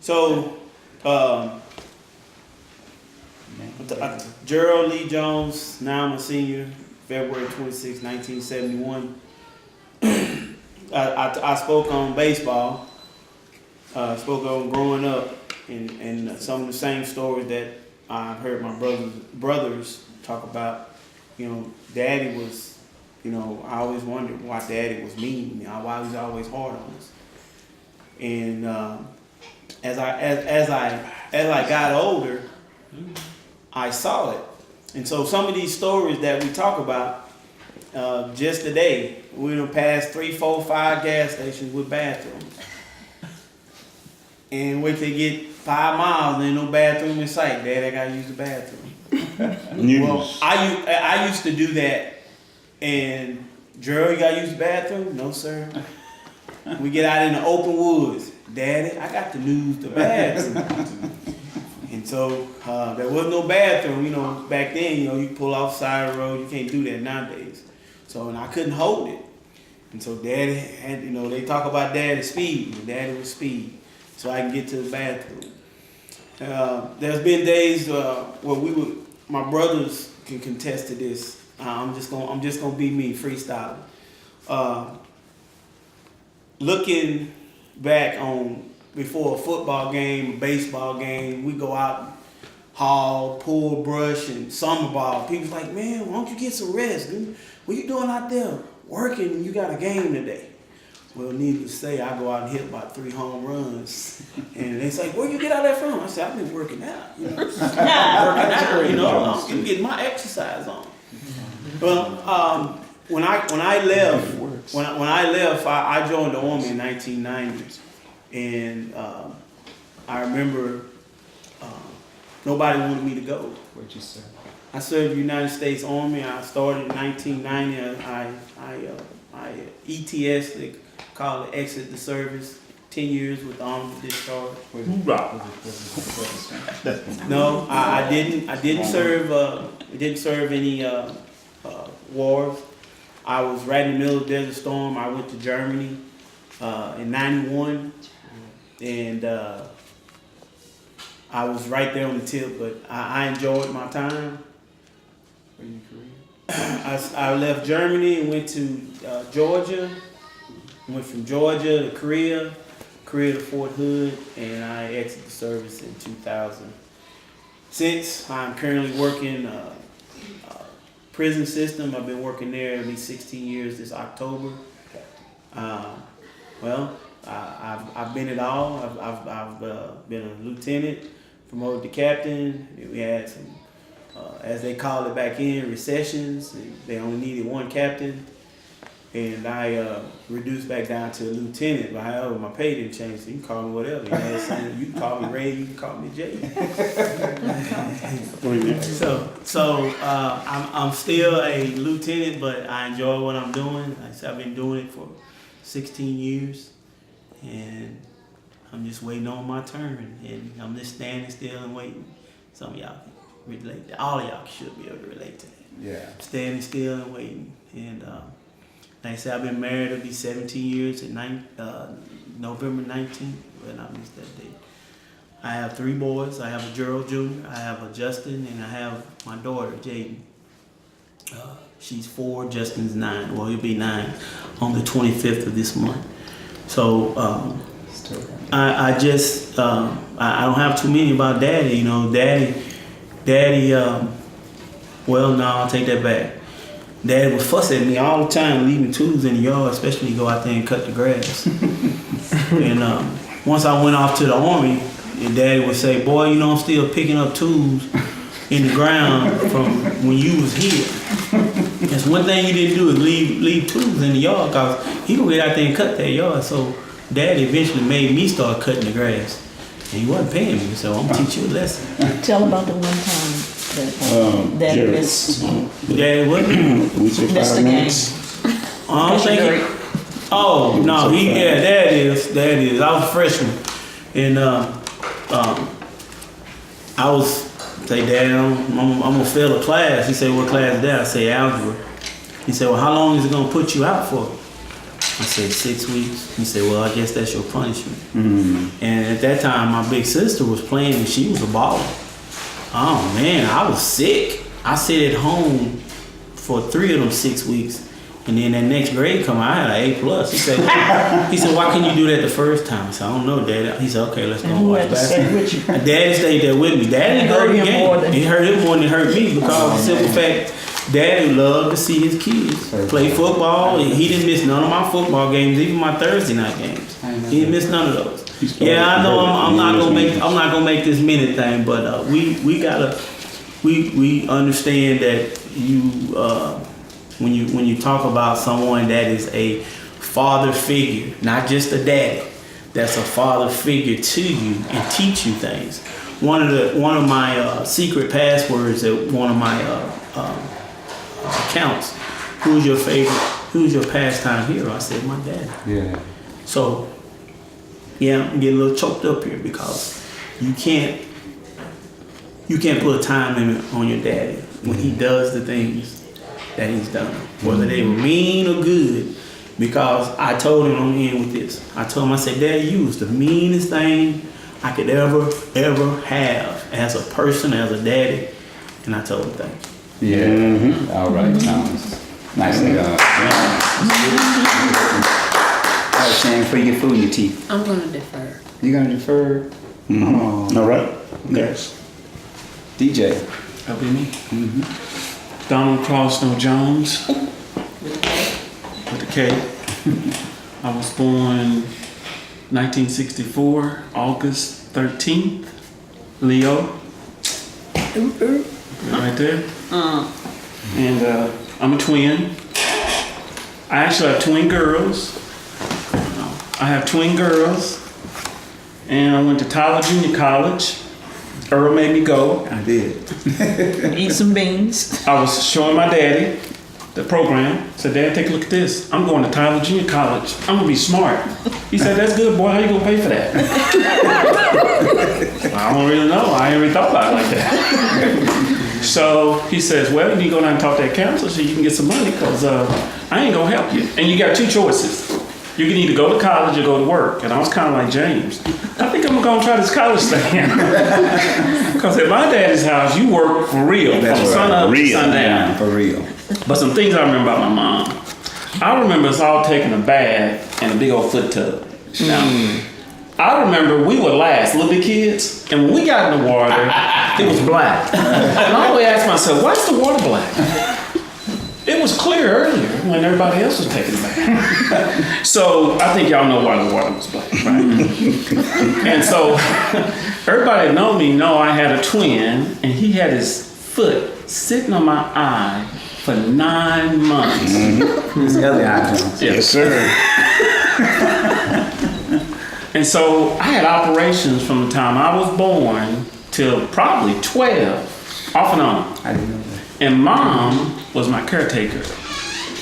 So, Gerald Lee Jones, now I'm a senior, February 26, 1971. I spoke on baseball, spoke on growing up, and some of the same stories that I've heard my brothers talk about. You know, Daddy was, you know, I always wondered why Daddy was mean, you know, why he was always hard on us. And as I got older, I saw it. And so some of these stories that we talk about, just today, we done passed 3, 4, 5 gas stations with bathrooms. And wait till you get 5 miles, there ain't no bathroom in sight. Dad, I gotta use the bathroom. Well, I used to do that. And Gerald, you gotta use the bathroom? No, sir. We get out in the open woods. Daddy, I got to use the bathroom. And so there was no bathroom, you know, back then, you know, you pull off side of the road, you can't do that nowadays. So, and I couldn't hold it. And so Daddy had, you know, they talk about Daddy's speed, and Daddy was speed, so I can get to the bathroom. There's been days where my brothers can contest to this. I'm just gonna be me, freestyling. Looking back on before a football game, a baseball game, we go out, haul, pull brush, and summer ball. People's like, man, why don't you get some rest, dude? What you doing out there? Working, and you got a game today. Well, needless to say, I go out and hit about 3 home runs. And they say, where you get all that from? I said, I've been working out. You know, working out, you know, I'm getting my exercise on. Well, when I left, I joined the Army in 1990. And I remember nobody wanted me to go. Where'd you serve? I served the United States Army. I started in 1990. I ETS, they call it exit the service. 10 years with the honorable discharge. No, I didn't serve any wars. I was right in the middle of Desert Storm. I went to Germany in '91. And I was right there on the tip, but I enjoyed my time. Were you Korean? I left Germany and went to Georgia. Went from Georgia to Korea to Fort Hood, and I exited the service in 2000. Since I'm currently working prison system, I've been working there at least 16 years this October. I've been it all. I've been a lieutenant, promoted to captain. We had some, as they call it back in, recessions. They only needed 1 captain, and I reduced back down to a lieutenant. But however, my pay didn't change. So you can call me whatever. You know, you can call me Ray. You can call me Jay. So I'm still a lieutenant, but I enjoy what I'm doing. Like I said, I've been doing it for 16 years. And I'm just waiting on my turn, and I'm just standing still and waiting. Some of y'all can relate to. All of y'all should be able to relate to that. Yeah. Standing still and waiting. And like I said, I've been married. It'll be 17 years at November 19th. Well, I missed that date. I have 3 boys. I have a Gerald Jr., I have a Justin, and I have my daughter, Jaden. She's 4, Justin's 9. Well, he'll be 9 on the 25th of this month. So I don't have too many about Daddy. You know, Daddy. Well, no, I'll take that back. Daddy would fuss at me all the time, leaving tools in the yard, especially to go out there and cut the grass. And once I went off to the Army, and Daddy would say, "Boy, you know, I'm still picking up tools in the ground from when you was here. That's one thing you didn't do is leave tools in the yard, because he would get out there and cut that yard." So Daddy eventually made me start cutting the grass. And he wasn't paying me, so I'm gonna teach you a lesson. Tell about the one time that Daddy missed. Daddy what? Missed the game. I'm thinking. Oh no, that is. I was a freshman, and I was say, Dad, I'm gonna fail a class. He said, what class is that? I say, algebra. He said, well, how long is it gonna put you out for? I said 6 weeks. He said, well, I guess that's your punishment. Mm-hmm. And at that time, my big sister was playing and she was a baller. Oh man, I was sick. I stayed at home for 3 of them 6 weeks. And then that next grade come, I had an A+. He said, why couldn't you do that the first time? I said, I don't know, Daddy. He said, okay, let's go and watch basketball. Daddy stayed there with me. Daddy hurt the game. It hurt him more than it hurt me because of the simple fact, Daddy loved to see his kids play football. He didn't miss none of my football games, even my Thursday night games. He didn't miss none of those. Yeah, I know I'm not gonna make this minute thing, but we understand that when you talk about someone that is a father figure, not just a daddy, that's a father figure to you and teach you things. One of my secret passwords at one of my accounts, who's your favorite, who's your pastime hero? I said my dad. Yeah. So yeah, I'm getting a little choked up here because you can't put a time limit on your daddy when he does the things that he's done, whether they were mean or good. Because I told him, I'm in with this. I told him, I said, Daddy, you was the meanest thing I could ever have as a person, as a daddy. And I told him thank you. Yeah. Mm-hmm. All right, Thomas. Nicely done. All right, Shane, before you get food in your teeth. I'm gonna defer. You're gonna defer? Mm-hmm. Oh. All right. Next. DJ. That'll be me. Mm-hmm. Donald Crosno Jones. With a K. I was born 1964, August 13th. Leo. Right there. And I'm a twin. I actually have twin girls. And I went to Tyler Junior College. Earl made me go. I did. Eat some beans. I was showing my daddy the program. Said, Dad, take a look at this. I'm going to Tyler Junior College. I'm gonna be smart. He said, that's good, boy. How you gonna pay for that? I don't really know. I ain't really thought about it like that. So he says, well, you need to go down and talk to that counselor so you can get some money because I ain't gonna help you. And you got 2 choices. You can either go to college or go to work. And I was kind of like James. I think I'm gonna try this college thing. Because at my daddy's house, you work for real. From sun up to sundown. For real. But some things I remember about my mom. I remember us all taking a bath in a big old foot tub. Now, I remember we were last, little big kids, and when we got in the water, it was black. And I always asked myself, why is the water black? It was clear earlier when everybody else was taking a bath. So I think y'all know why the water was black, right? And so everybody that know me know I had a twin, and he had his foot sitting on my eye for 9 months. It's Ellie Jones. Yes, sir. And so I had operations from the time I was born till probably 12, off and on. I didn't know that. And Mom was my caretaker,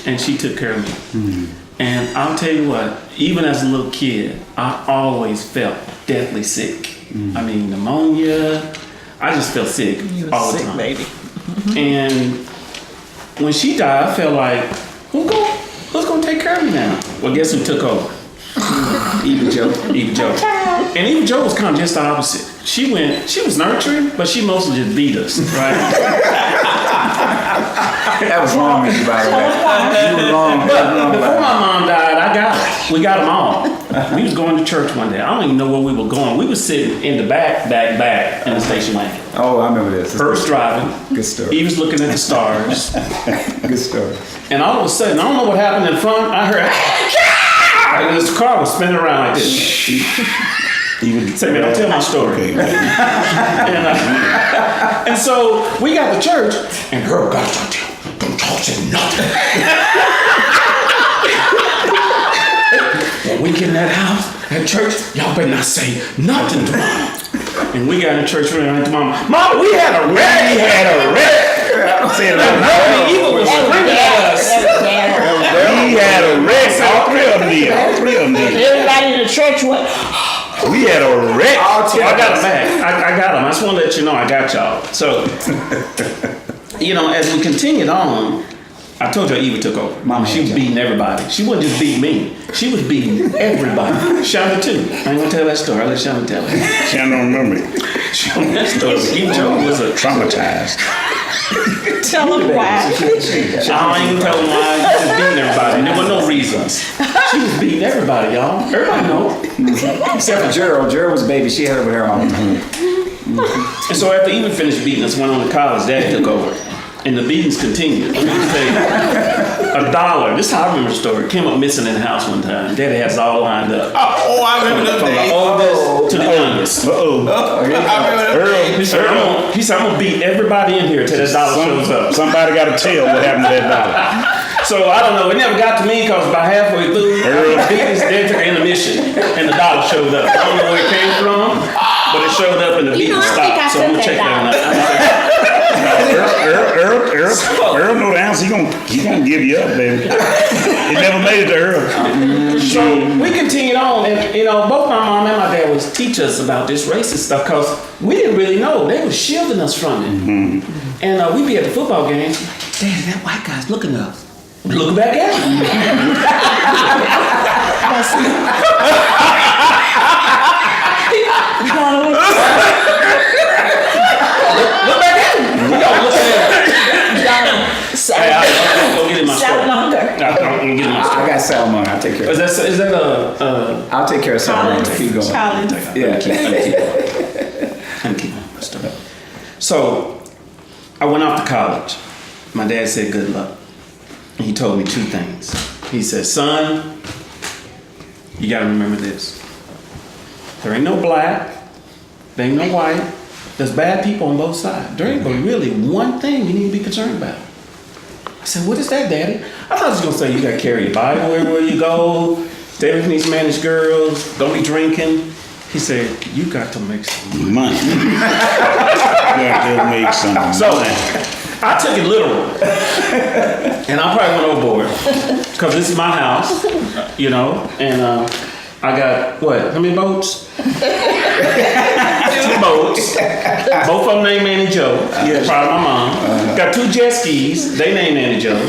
and she took care of me. And I'll tell you what, even as a little kid, I always felt deathly sick. I mean, pneumonia. I just felt sick all the time. Baby. And when she died, I felt like, who's gonna take care of me now? Well, guess who took over? Eva Joe. And Eva Joe was kind of just the opposite. She was nurturing, but she mostly just beat us, right? That was wrong with you, by the way. You were wrong. But before my mom died, we got them all. We was going to church one day. I don't even know where we were going. We was sitting in the back in the station wagon. Oh, I remember this. First driving. Good story. He was looking at the stars. Good story. And all of a sudden, I don't know what happened in front. I heard, and this car was spinning around like this. Say, man, don't tell my story. And so we got to church, and girl, God, don't talk to nothing. When we get in that house, at church, y'all better not say nothing to Mom. And we got in church, we went to Mama. Mama, we had a wreck. Evil was screaming at us. We had a wreck. All three of them did. Everybody in the church went. We had a wreck. So I got them back. I got them. I just want to let you know I got y'all. So, as we continued on, I told you Eva took over. Mama She was had beating everybody. She wasn't just beating me. She was beating everybody. Shonda too. I ain't gonna tell that story. I'll let Shonda tell it. She don't remember it. Shonda that story. Eva Jones was a Traumatized. Tell them why. I ain't gonna tell them why. She was beating everybody. And there were no reasons. She was beating everybody, y'all. Everybody know. Except for Gerald. Gerald was a baby. She had her with her all the time. And so after Eva finished beating us, went on to college, Dad took over. And the beatings continued. Let me say, $1. This is how I remember the story. Came up missing in the house one time. Daddy has it all lined up. Oh, I remember those From the days. oldest to the youngest. Uh-oh. I remember those days. He said, I'm gonna beat everybody in here till that dollar shows up. Somebody got to tell what happened to that dollar. So I don't know. It never got to me because about halfway through, beatings, they took an intermission, and the dollar showed up. I don't know where it came from, but it showed up and the beating stopped. So I'm gonna check that out. Earl know the answer. He gonna give you up, baby. It never made it to Earl. So we continued on, and both my mom and my dad was teach us about this racist stuff because we didn't really know. They were shielding us from it. And we'd be at the football games. Daddy, that white guy's looking at us. Look back at him. Look back at him. We all looking at him. Hey, I'll get in my story. Salamander. I'll get in my story. I got salmon. I'll take care of it. Is that I'll take care of salmon. Keep going. Yeah. I'm keeping my story. So I went off to college. My dad said good luck. And he told me two things. He said, son, you gotta remember this. There ain't no black, there ain't no white. There's bad people on both sides. There ain't but really one thing you need to be concerned about. I said, what is that, Daddy? I thought he was gonna say you gotta carry your Bible wherever you go, stay with these managed girls, don't be drinking. He said, you got to make some Money. You got to make some money. So I took it literal, and I probably went overboard because this is my house, and I got how many boats? 2 boats. Both of them named Annie Joe. Probably my mom. Got 2 jet skis. They named Annie Joe.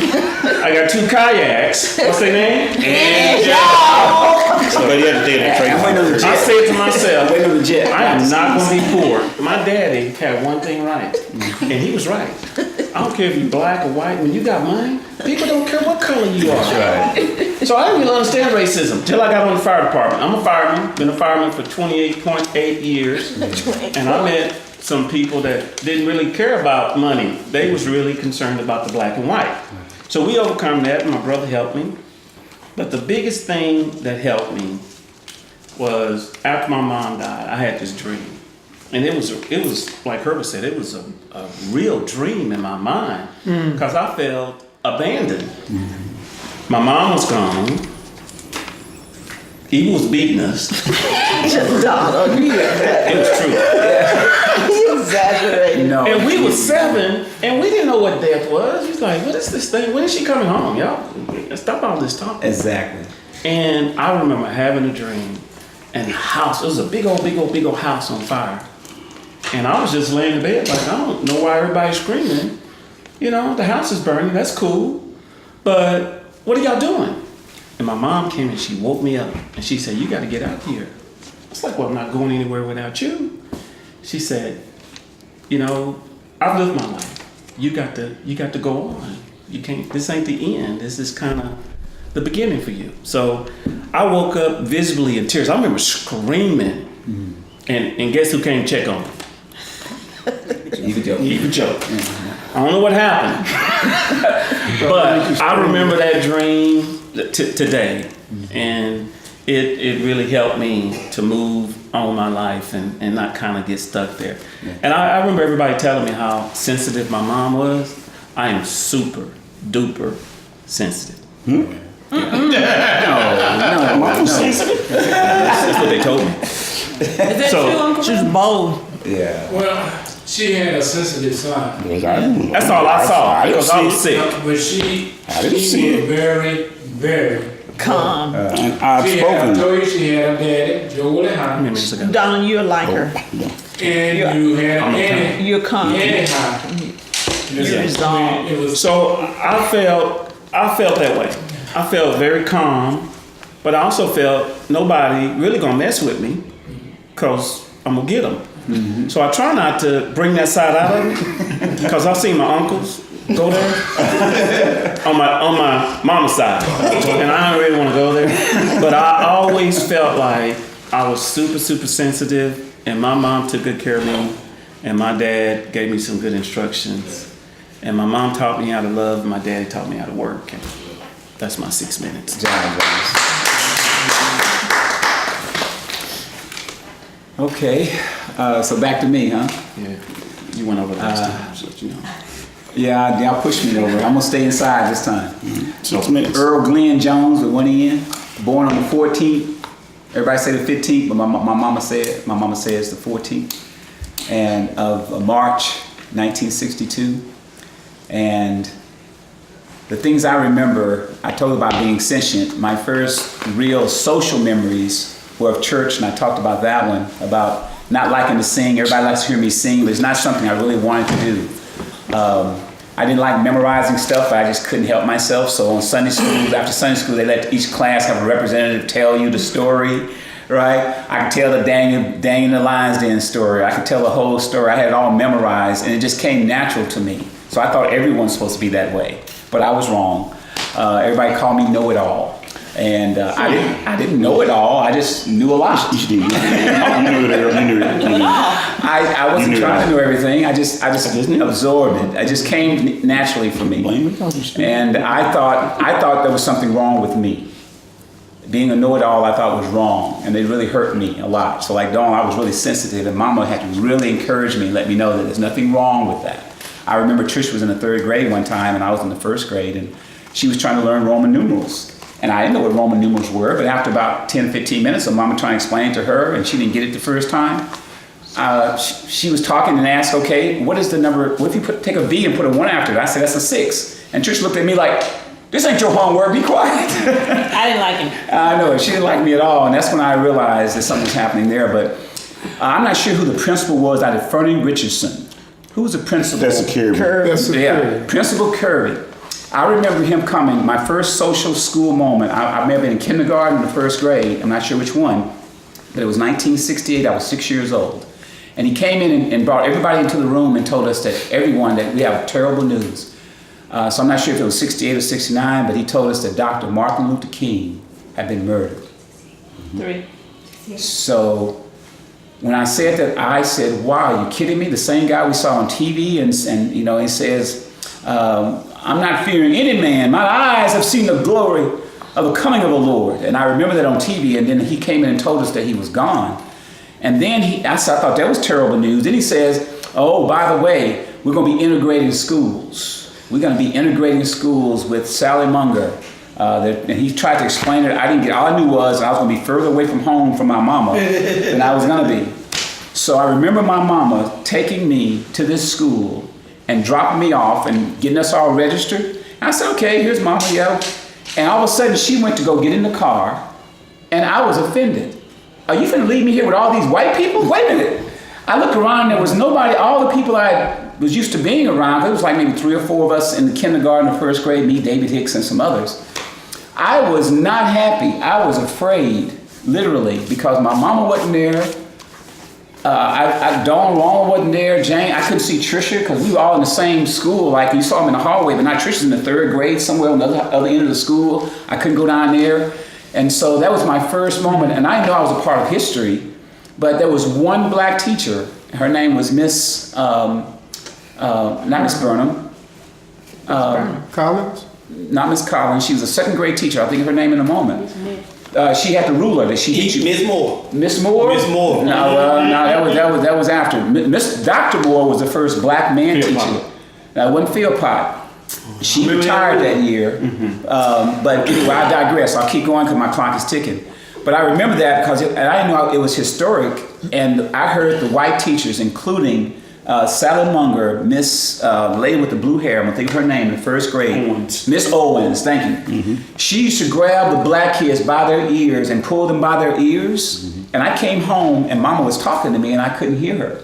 I got 2 kayaks. What's their name? Annie Joe. But you had to take that trade. I'm waiting on the I jet. said to myself, Waiting on the jet. I am not going to be poor. My daddy had one thing right, and he was right. I don't care if you're black or white. When you got money, people don't care what color you are. That's right. So I didn't really understand racism till I got on the fire department. I'm a fireman. Been a fireman for 28.8 years, and I met some people that didn't really care about money. They was really concerned about the black and white. So we overcome that, and my brother helped me. But the biggest thing that helped me was after my mom died, I had this dream. And it was like Herbert said, it was a real dream in my mind because I felt abandoned. My mom was gone. Eva was beating us. It was true. You exaggerated. No. And we was 7, and we didn't know what death was. He's like, what is this thing? When is she coming home, y'all? Stop all this talking. Exactly. And I remember having a dream, and the house, it was a big old house on fire. And I was just laying in bed like, I don't know why everybody's screaming. The house is burning, that's cool. But what are y'all doing? And my mom came and she woke me up and she said, you gotta get out here. I was like, well, I'm not going anywhere without you. She said, I've lived my life. You got to go on. You can't, this ain't the end. This is kind of the beginning for you. So I woke up visibly in tears. I remember screaming. And guess who came to check on me? Eva Joe. I don't know what happened, but I remember that dream today, and it really helped me to move on my life and not kind of get stuck there. And I remember everybody telling me how sensitive my mom was. I am super duper sensitive. No. Sensitive? That's what they told me. Is that So- true, Uncle? She was bold. Yeah. Well, she had a sensitive side, That's all I saw because I was sick. but she see was very, very Calm. And She had, I outspoken. told you she had a daddy, Joel High, Minutes ago. Donna, you're like her. and you had Annie, You're calm. Annie High. You resolved. It was So I felt that way. I felt very calm, but I also felt nobody really gonna mess with me, cause I'm gonna get them. So I try not to bring that side out of me, because I've seen my uncles go there on my mama's side, and I don't really want to go there. But I always felt like I was super sensitive, and my mom took good care of me, and my dad gave me some good instructions, and my mom taught me how to love, and my daddy taught me how to work. And that's my 6 minutes. Okay, so back to me, huh? Yeah, you went over last time, so you know. Yeah, y'all pushed me over. I'm gonna stay inside this time. 6 minutes. Earl Glenn Jones with one N, born on the 14th. Everybody say the 15th, but my mama says the 14th, and of March 1962. And the things I remember, I told about being sentient. My first real social memories were of church, and I talked about that one, about not liking to sing. Everybody likes to hear me sing, but it's not something I really wanted to do. I didn't like memorizing stuff. I just couldn't help myself. So on Sunday school, after Sunday school, they let each class have a representative tell you the story, right? I could tell the Daniel the Lion's Den story. I could tell the whole story. I had it all memorized, and it just came natural to me. So I thought everyone's supposed to be that way, but I was wrong. Everybody called me know-it-all. And I didn't know it all. I just knew a lot. You knew it. I wasn't trying to know everything. I just absorbed it. It just came naturally for me. And I thought there was something wrong with me. Being a know-it-all, I thought was wrong, and it really hurt me a lot. So like Dawn, I was really sensitive, and Mama had to really encourage me and let me know that there's nothing wrong with that. I remember Trish was in the 3rd grade one time, and I was in the 1st grade, and she was trying to learn Roman numerals. And I didn't know what Roman numerals were, but after about 10, 15 minutes of Mama trying to explain it to her, and she didn't get it the first time, she was talking and asked, okay, what is the number, what if you take a V and put a 1 after it? I said, that's a 6. And Trish looked at me like, this ain't your homework, be quiet. I didn't like him. I know, she didn't like me at all, and that's when I realized that something was happening there. But I'm not sure who the principal was out of Fernie Richardson. Who was the principal? That's a Kirby. Yeah, Principal Kirby. I remember him coming, my first social school moment. I may have been in kindergarten or the 1st grade, I'm not sure which one, but it was 1968, I was 6 years old. And he came in and brought everybody into the room and told us that we have terrible news. So I'm not sure if it was 68 or 69, but he told us that Dr. Martin Luther King had been murdered. 3. So when I said that, I said, wow, are you kidding me? The same guy we saw on TV, and you know, he says, I'm not fearing any man. My eyes have seen the glory of the coming of the Lord. And I remember that on TV, and then he came in and told us that he was gone. And then I thought that was terrible news. Then he says, oh, by the way, we're going to be integrating schools. We're going to be integrating schools with Sally Munger. And he tried to explain it. I didn't get, all I knew was I was going to be further away from home from my mama than I was going to be. So I remember my mama taking me to this school and dropping me off and getting us all registered. And I said, okay, here's Mama, yeah. And all of a sudden she went to go get in the car, and I was offended. Are you finna leave me here with all these white people? Wait a minute. I looked around, there was nobody, all the people I was used to being around, it was like maybe 3 or 4 of us in the kindergarten or 1st grade, me, David Hicks, and some others. I was not happy. I was afraid, literally, because my mama wasn't there. Dawn Long wasn't there. Jane, I couldn't see Trisha because we were all in the same school. Like you saw them in the hallway, but not Trisha's in the 3rd grade somewhere on the other end of the school. I couldn't go down there. And so that was my first moment. And I know I was a part of history, but there was one black teacher. Her name was Miss, not Miss Burnham. Collins? Not Miss Collins. She was a 2nd grade teacher. I'll think of her name in a moment. She had the ruler that she hit you. Miss Moore. Miss Moore? Miss Moore. No, that was after. Dr. Moore was the first black man teacher. That wasn't Philpott. She retired that year. But anyway, I digress. I'll keep going because my clock is ticking. But I remember that because I didn't know it was historic, and I heard the white teachers, including Sally Munger, Miss lady with the blue hair, I'm gonna think of her name in 1st grade. Owens. Miss Owens, thank you. She used to grab the black kids by their ears and pull them by their ears. And I came home and Mama was talking to me and I couldn't hear her.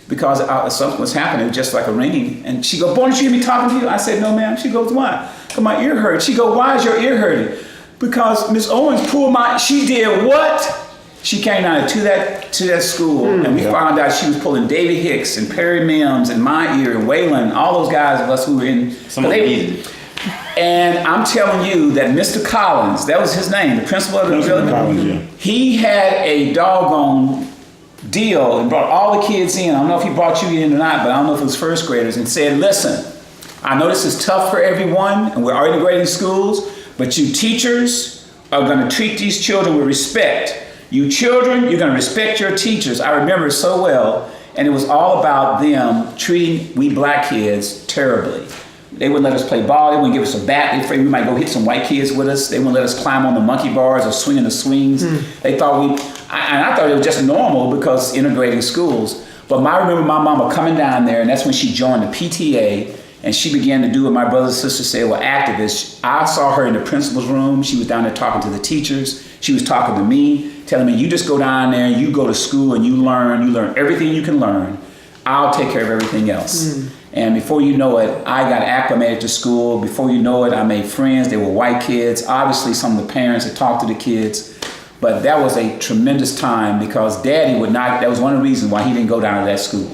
because something was happening, just like a ringing. And she go, "Boy, did you hear me talking to you?" I said, "No, ma'am." She goes, "Why?" "Cause my ear hurt." She go, "Why is your ear hurting?" "Because Miss Owens pulled my." She did what? She came down to that school, and we found out she was pulling David Hicks and Perry Mims and my ear and Waylon, all those guys of us who were in. And I'm telling you that Mr. Collins, that was his name, the principal of the building, he had a doggone deal and brought all the kids in. I don't know if he brought you in or not, but I don't know if it was first graders, and said, "Listen, I know this is tough for everyone, and we're integrating schools, but you teachers are going to treat these children with respect. You children, you're going to respect your teachers." I remember it so well, and it was all about them treating we black kids terribly. They wouldn't let us play ball. They wouldn't give us a bat. They afraid we might go hit some white kids with us. They wouldn't let us climb on the monkey bars or swing in the swings. They thought I thought it was just normal because integrating schools. But I remember my mama coming down there, and that's when she joined the PTA, and she began to do what my brothers and sisters said were activists. I saw her in the principal's room. She was down there talking to the teachers. She was talking to me, telling me, "You just go down there, you go to school, and you learn everything you can learn. I'll take care of everything else." And before you know it, I got acclimated to school. Before you know it, I made friends. They were white kids. Obviously, some of the parents had talked to the kids. But that was a tremendous time because Daddy would not, that was one of the reasons why he didn't go down to that school,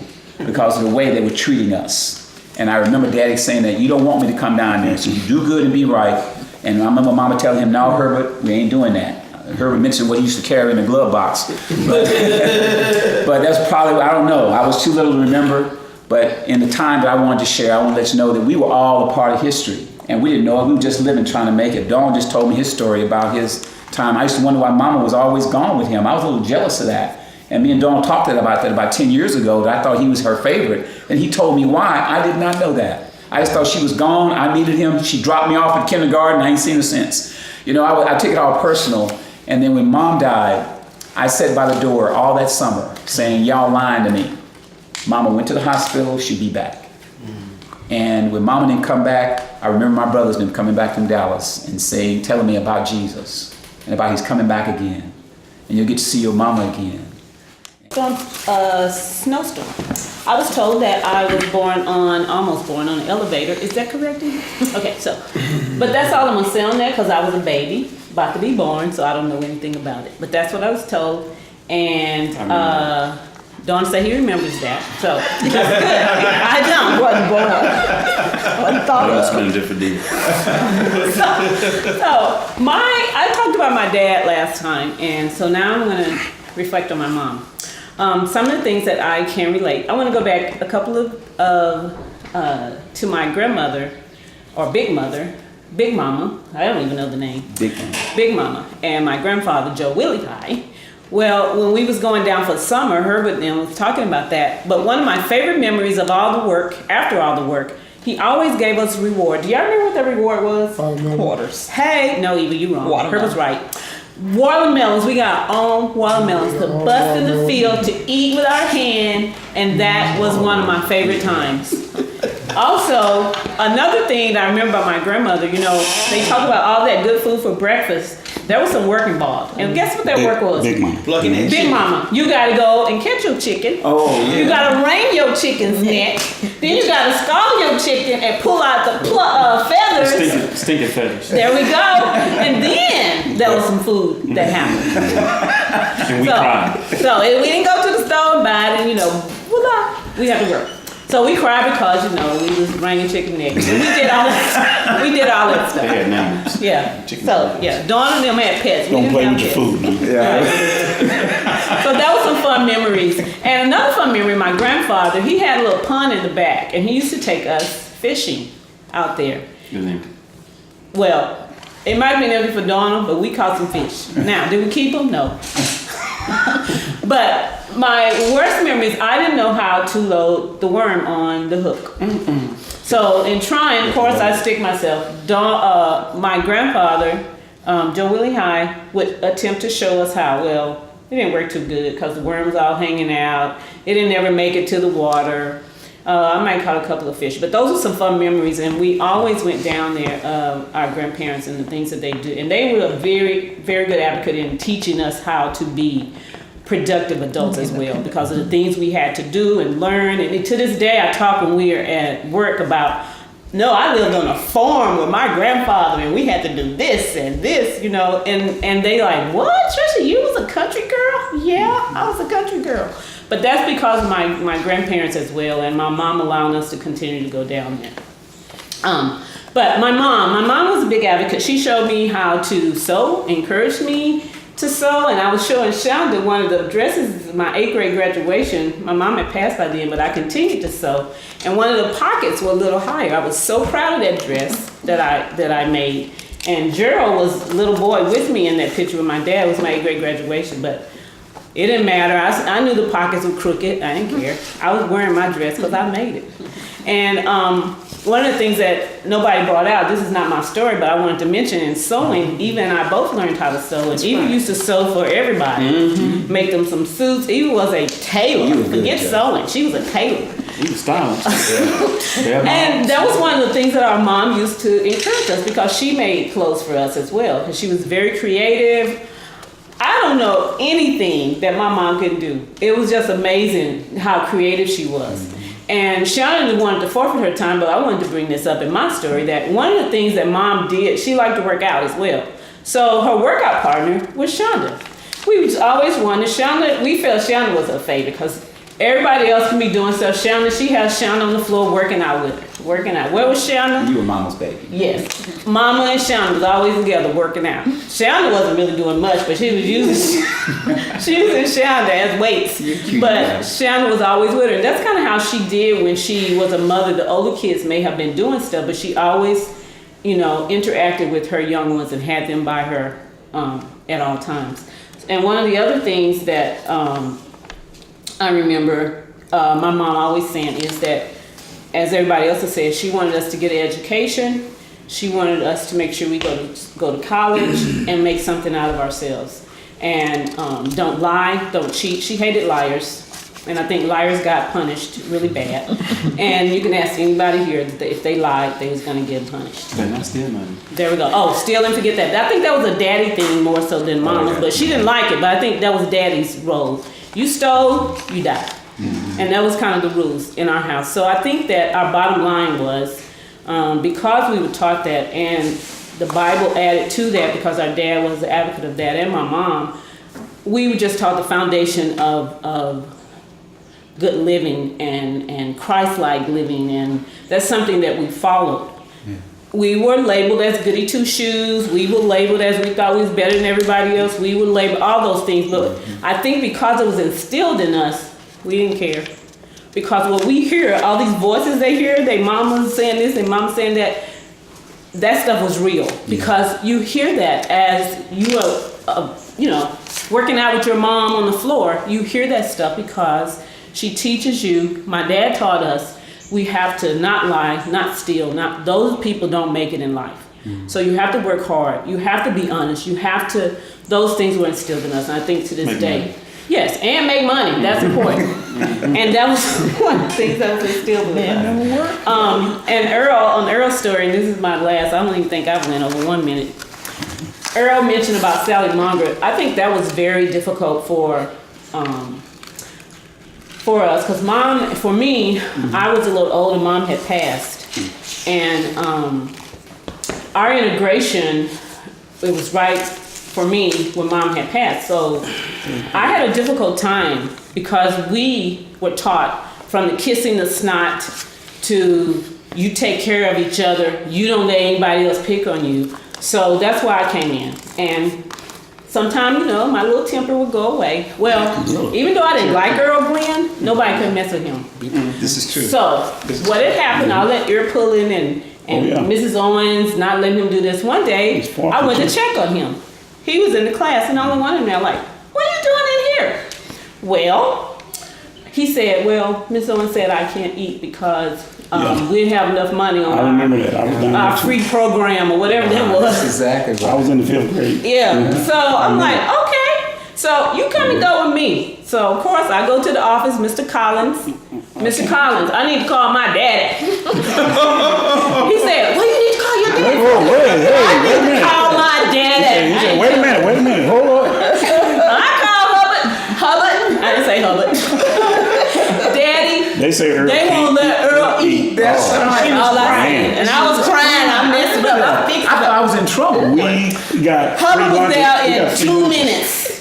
because of the way they were treating us. And I remember Daddy saying that, "You don't want me to come down there, so you do good and be right." And I remember Mama telling him, "No, Herbert, we ain't doing that." Herbert mentioned what he used to carry in the glove box. But that's probably, I don't know. I was too little to remember. But in the time that I wanted to share, I want to let you know that we were all a part of history. And we didn't know it. We were just living, trying to make it. Dawn just told me his story about his time. I used to wonder why Mama was always gone with him. I was a little jealous of that. And me and Dawn talked about that about 10 years ago, that I thought he was her favorite. And he told me why. I did not know that. I just thought she was gone. I needed him. She dropped me off at kindergarten. I ain't seen her since. You know, I took it all personal. And then when Mom died, I sat by the door all that summer saying, "Y'all lying to me. Mama went to the hospital, she'd be back." And when Mama didn't come back, I remember my brothers been coming back from Dallas and telling me about Jesus and about he's coming back again. And you'll get to see your mama again. Snowstorm. I was told that I was almost born on an elevator. Is that correct? Okay, so, but that's all I'm gonna say on that because I was a baby, about to be born, so I don't know anything about it. But that's what I was told. And Dawn said he remembers that, so that's good. I don't. Wasn't born. Wasn't thought of. It's been a different deal. I talked about my dad last time, and so now I'm going to reflect on my mom. Some of the things that I can relate. I want to go back a couple to my grandmother, or Big Mama. I don't even know the name. Big Mama, and my grandfather Joe Willie High. Well, when we was going down for summer, Herbert and them was talking about that. But one of my favorite memories of all the work, after all the work, he always gave us a reward. Do y'all remember what that reward was? Quarters. Hey, no, Eva, you wrong. Watermelon. Herbert's right. Watermelons. We got our own watermelons to bust in the field, to eat with our hand, and that was one of my favorite times. Also, another thing that I remember about my grandmother, you know, they talk about all that good food for breakfast. There was some work involved. And guess what that work was? Big Mama. Plucking that Big chicken. Mama. You gotta go and catch your chicken. Oh, yeah. You gotta wring your chicken's neck. Then you gotta scald your chicken and pull out the feathers. Stinking feathers. There we go. And then there was some food that happened. And we cried. So we didn't go to the store and buy it, and voila, we had to work. So we cried because we was wringing chicken necks. We did all that. We did all that stuff. They had names. Yeah. Chicken So yeah, Dawn and them had pets. We Don't didn't play have with your pets. food, man. Yeah. So that was some fun memories. And another fun memory, my grandfather, he had a little pond in the back, and he used to take us fishing out there. Good name. Well, it might have been empty for Donna, but we caught some fish. Now, did we keep them? No. But my worst memory is I didn't know how to load the worm on the hook. So in trying, of course, I stick myself. My grandfather, Joe Willie High, would attempt to show us how. Well, it didn't work too good because the worm was all hanging out. It didn't ever make it to the water. I might caught a couple of fish, but those are some fun memories. And we always went down there, our grandparents and the things that they do. And they were a very, very good advocate in teaching us how to be productive adults as well because of the things we had to do and learn. And to this day, I talk when we are at work about, no, I lived on a farm with my grandfather and we had to do this and this, and they like, what, Trisha, you was a country girl? Yeah, I was a country girl. But that's because of my grandparents as well and my mom allowing us to continue to go down there. But my mom was a big advocate. She showed me how to sew, encouraged me to sew, and I was showing Shonda one of the dresses, my 8th grade graduation. My mom had passed by then, but I continued to sew. And one of the pockets were a little higher. I was so proud of that dress that I made. And Gerald was a little boy with me in that picture with my dad. It was my 8th grade graduation, but it didn't matter. I knew the pockets were crooked. I didn't care. I was wearing my dress because I made it. And one of the things that nobody brought out, this is not my story, but I wanted to mention in sewing, Eva and I both learned how to sew. And Eva used to sew for everybody, make them some suits. Eva was a tailor. Forget sewing. She was a tailor. You was stylish. And that was one of the things that our mom used to encourage us because she made clothes for us as well. Because she was very creative. I don't know anything that my mom couldn't do. It was just amazing how creative she was. And Shannon wanted to forfeit her time, but I wanted to bring this up in my story that one of the things that mom did, she liked to work out as well. So her workout partner was Shonda. We always wanted Shonda. We felt Shonda was her favorite because everybody else can be doing stuff. She has Shonda on the floor working out with her. Working out. Where was Shonda? You were mama's baby. Yes. Mama and Shonda was always together working out. Shonda wasn't really doing much, but she was using Shonda as weights. But Shonda was always with her. And that's kind of how she did when she was a mother. The older kids may have been doing stuff, but she always, interacted with her young ones and had them by her at all times. And one of the other things that I remember my mom always saying is that, as everybody else has said, she wanted us to get an education. She wanted us to make sure we go to college and make something out of ourselves. And don't lie, don't cheat. She hated liars. And I think liars got punished really bad. And you can ask anybody here that if they lied, they was going to get punished. Better not steal money. There we go. Oh, steal and forget that. I think that was a daddy thing more so than mama's. But she didn't like it. But I think that was daddy's role. You stole, you died. And that was kind of the rules in our house. So I think that our bottom line was, because we were taught that and the Bible added to that because our dad was the advocate of that and my mom, we were just taught the foundation of good living and Christ-like living, and that's something that we followed. Yeah. We were labeled as goody two-shoes. We were labeled as we thought we was better than everybody else. We were labeled all those things, but I think because it was instilled in us, we didn't care. Because what we hear, all these voices they hear, their mama's saying this, their mama's saying that stuff was real. Because you hear that as you are, working out with your mom on the floor, you hear that stuff because she teaches you. My dad taught us we have to not lie, not steal. Those people don't make it in life. So you have to work hard. You have to be honest. You have to. Those things were instilled in us, and I think to this day. Money. Yes, and make money. That's important. And that was one of the things that was instilled in us. And on Earl's story, and this is my last. I don't even think I went over 1 minute. Earl mentioned about Sally Munger. I think that was very difficult for us, because for me, I was a little older. Mom had passed, and our integration, it was right for me when Mom had passed. So I had a difficult time because we were taught from the kissing the snot to you take care of each other. You don't let anybody else pick on you. So that's why I came in. And sometimes, my little temper would go away. Well, even though I didn't like Earl Glenn, nobody could mess with him. This is true. So what had happened, I'll let ear pulling and Mrs. Owens not letting him do this. One day, I went to check on him. He was in the class, and all I wanted me, I'm like, what are you doing in here? Well, he said, Miss Owens said I can't eat because we didn't have enough money on our free program or whatever that was. That's exactly right. I was in the 5th grade. Yeah. So I'm like, okay. So you come and go with me. So of course I go to the office, Mr. Collins. Mr. Collins, I need to call my daddy. He said, well, you need to call your daddy. I need to call my daddy. He said, wait a minute, hold on. I called Herbert say Earl They won't let Earl eat. That's right. All I crying. said. And I was crying. I messed it up. I fixed it I thought I up. was in trouble. We got free Hubbard was lunches. there We got in free 2 lunches. minutes.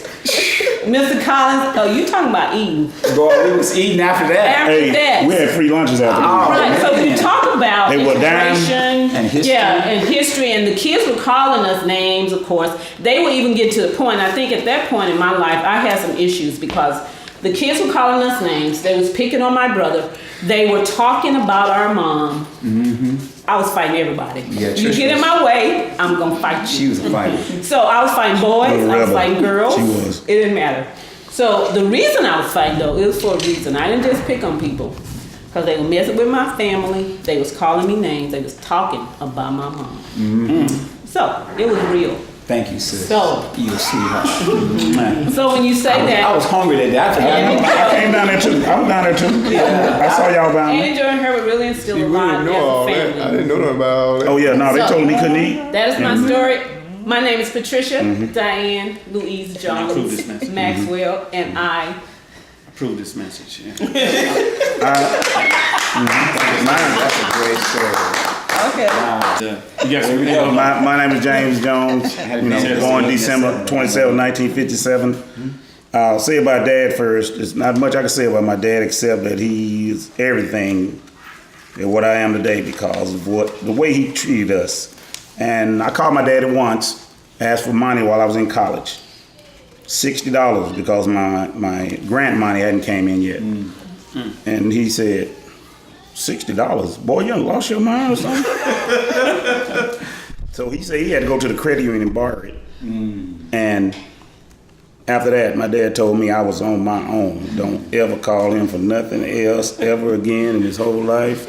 Mr. Collins, oh, you talking about eating. Boy, we was eating after that. After Hey, that. we had free lunches after Oh, Right, so man. you talk about They were dime integration and history. Yeah, and history, and the kids were calling us names, of course. They would even get to the point, I think at that point in my life, I had some issues because the kids were calling us names. They was picking on my brother. They were talking about our mom. I was fighting everybody. Yeah, you Trish get in was- my way, I'm gonna fight She you. was a fighter. So I was fighting boys, A I was rebel. fighting girls. She was. It didn't matter. So the reason I was fighting though, it was for a reason. I didn't just pick on people. Because they were messing with my family. They was calling me names. They was talking about my mom. So it was real. Thank you, sis. So- You a sweetheart. So when you say I that, was hungry that day. I forgot. I came down there too. I was down there too. I saw y'all down there. Annie Joe and Herbert really instilled See, a we lot didn't as know all a that. I family. didn't know nothing about all that. Oh yeah, no, they So- told me couldn't eat. That is my story. My name is Patricia, Diane, Louise approve this Jones, message. Maxwell, and I. Approve this message. Yeah. That's a great story. Okay. You got some My name is James Jones. You know, born December 27, 1957. I'll say about Dad first. There's not much I can say about my dad except that he is everything and what I am today because of the way he treated us. And I called my daddy once, asked for money while I was in college. $60 because my grant money hadn't came in yet. And he said, $60? Boy, you done lost your mind or something? So he said he had to go to the credit union and borrow it. And after that, my dad told me I was on my own. Don't ever call him for nothing else ever again in his whole life.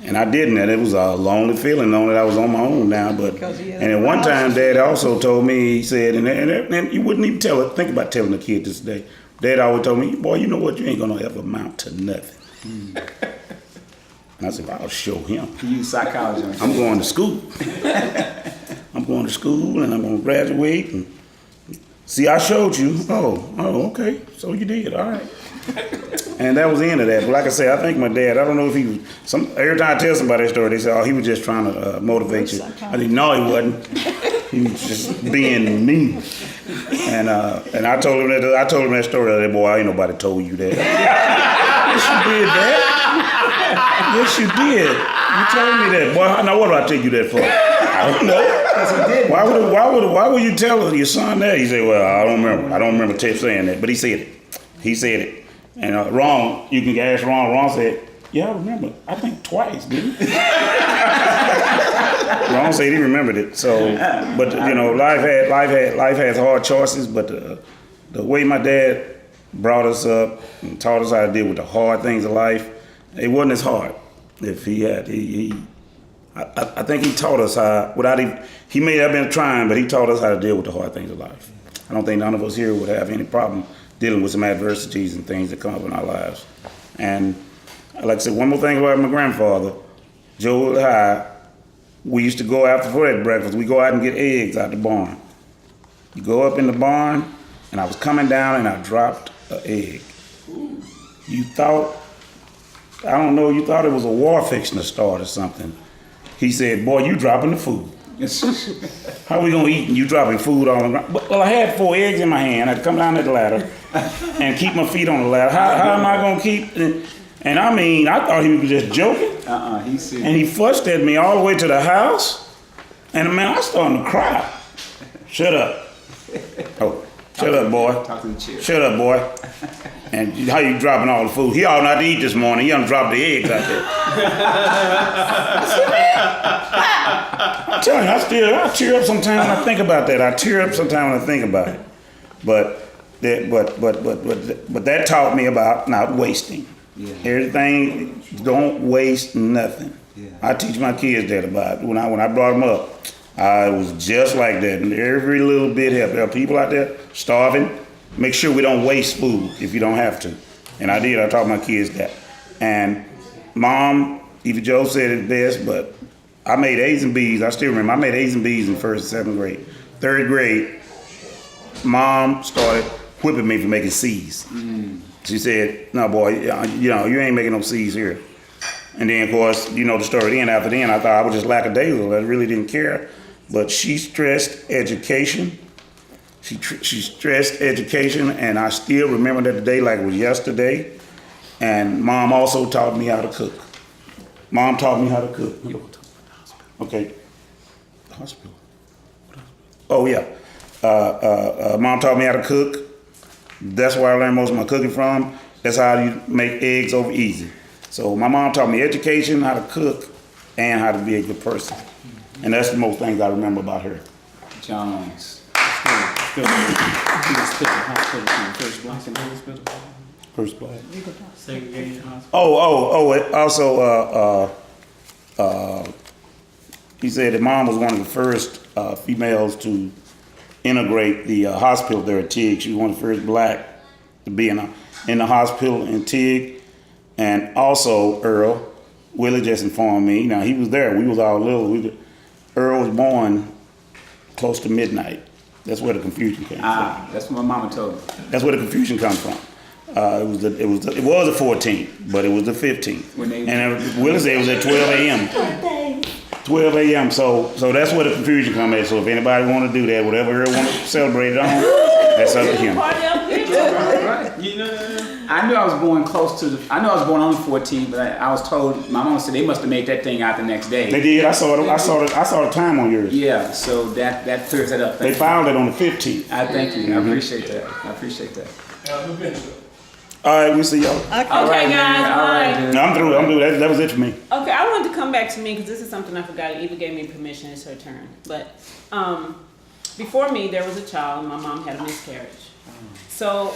And I didn't, and it was a lonely feeling knowing that I was on my own now. But and at one time, Dad also told me, he said, and you wouldn't even think about telling a kid this day. Dad always told me, boy, you know what, you ain't gonna ever amount to nothing. And I said, I'll show him. You use psychology. I'm going to school. I'm going to school, and I'm gonna graduate. And see, I showed you. Oh, okay. So you did, all right. And that was the end of that. But like I said, I think my dad, I don't know if he was, every time I tell somebody that story, they say, oh, he was just trying to motivate you. I said, no, he wasn't. He was just being me. And I told him that story the other day, boy, ain't nobody told you that. Yes, you did, Dad. Yes, you did. You told me that. Boy, now what do I take you that for? I don't know. Why would you tell your son that? He said, well, I don't remember. I don't remember Tiff saying that, but he said it. He said it. And Ron, you can ask Ron. Ron said, yeah, I remember. I think twice, didn't he? Ron said he remembered it. So, but you know, life has hard choices. But the way my dad brought us up and taught us how to deal with the hard things of life, it wasn't as hard. If he had, I think he taught us how. He may have been trying, but he taught us how to deal with the hard things of life. I don't think none of us here would have any problem dealing with some adversities and things that come up in our lives. And like I said, one more thing about my grandfather, Joe High, we used to go after for breakfast, we go out and get eggs out the barn. You go up in the barn, and I was coming down and I dropped an egg. You thought it was a war fixing to start or something. He said, boy, you dropping the food. How we gonna eat and you dropping food on the ground? Well, I had 4 eggs in my hand. I had to come down that ladder and keep my feet on the ladder. How am I gonna keep? And I mean, I thought he was just joking. He said. And he fussed at me all the way to the house. And man, I started to cry. Shut up. Oh, shut up, boy. Talk to the chair. Shut up, boy. And how you dropping all the food? He ought not to eat this morning. He done dropped the eggs out there. I'm telling you, I tear up sometimes when I think about that. I tear up sometimes when I think about it. But that taught me about not wasting. Yeah. Everything, don't waste nothing. Yeah. I teach my kids that about it. When I brought them up, I was just like that. And every little bit helped. There are people out there starving. Make sure we don't waste food if you don't have to. And I did. I taught my kids that. And Mom, even Joe said it best, but I made A's and B's. I still remember. I made A's and B's in 1st and 7th grade. 3rd grade, Mom started whipping me for making C's. She said, "No, boy, you ain't making no C's here." And then, of course, you know the story. Then after then, I thought I was just lackadaisical. I really didn't care. But she stressed education. She stressed education, and I still remember that day like it was yesterday. And Mom also taught me how to cook. Mom taught me how to cook. Okay. The hospital. Oh yeah. Mom taught me how to cook. That's where I learned most of my cooking from. That's how you make eggs over easy. So my mom taught me education, how to cook, and how to be a good person. And that's the most things I remember about her. Jones. First black. Segregated hospital. It also, he said that Mom was one of the first females to integrate the hospital there at Tig. She was one of the first black to be in the hospital in Tig. And also Earl, Willie just informed me, now he was there, we was all little. Earl was born close to midnight. That's where the confusion came from. That's what my mama told me. That's where the confusion comes from. It was the 14th, but it was the 15th. And Willie said it was at 12 a.m. 12 a.m. So that's where the confusion comes at. So if anybody want to do that, whatever Earl want to celebrate it on, that's up to him. Right. You know. I knew I was born on the 14th, but I was told, my mom said they must have made that thing out the next day. They did. I saw the time on yours. Yeah, so that clears that up. They filed it on the 15th. I thank you. I appreciate that. All right, we see y'all. Okay, guys. All right. Bye. No, I'm through. That was it for me. Okay, I wanted to come back to me because this is something I forgot. Eva gave me permission. It's her turn. But before me, there was a child, and my mom had a miscarriage. So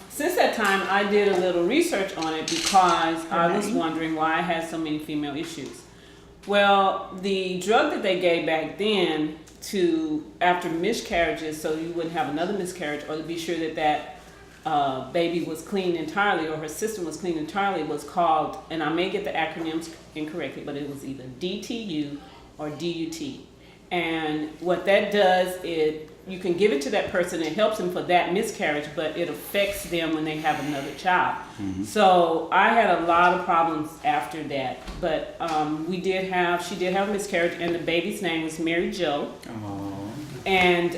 since that time, I did a little research on it because I was wondering why I had so many female issues. Well, the drug that they gave back then after miscarriages, so you wouldn't have another miscarriage, or to be sure that baby was clean entirely, or her system was clean entirely, was called, and I may get the acronyms incorrectly, but it was either DTU or DUT. And what that does is you can give it to that person. It helps them for that miscarriage, but it affects them when they have another child. Mm-hmm. So I had a lot of problems after that. But she did have a miscarriage, and the baby's name was Mary Jo. And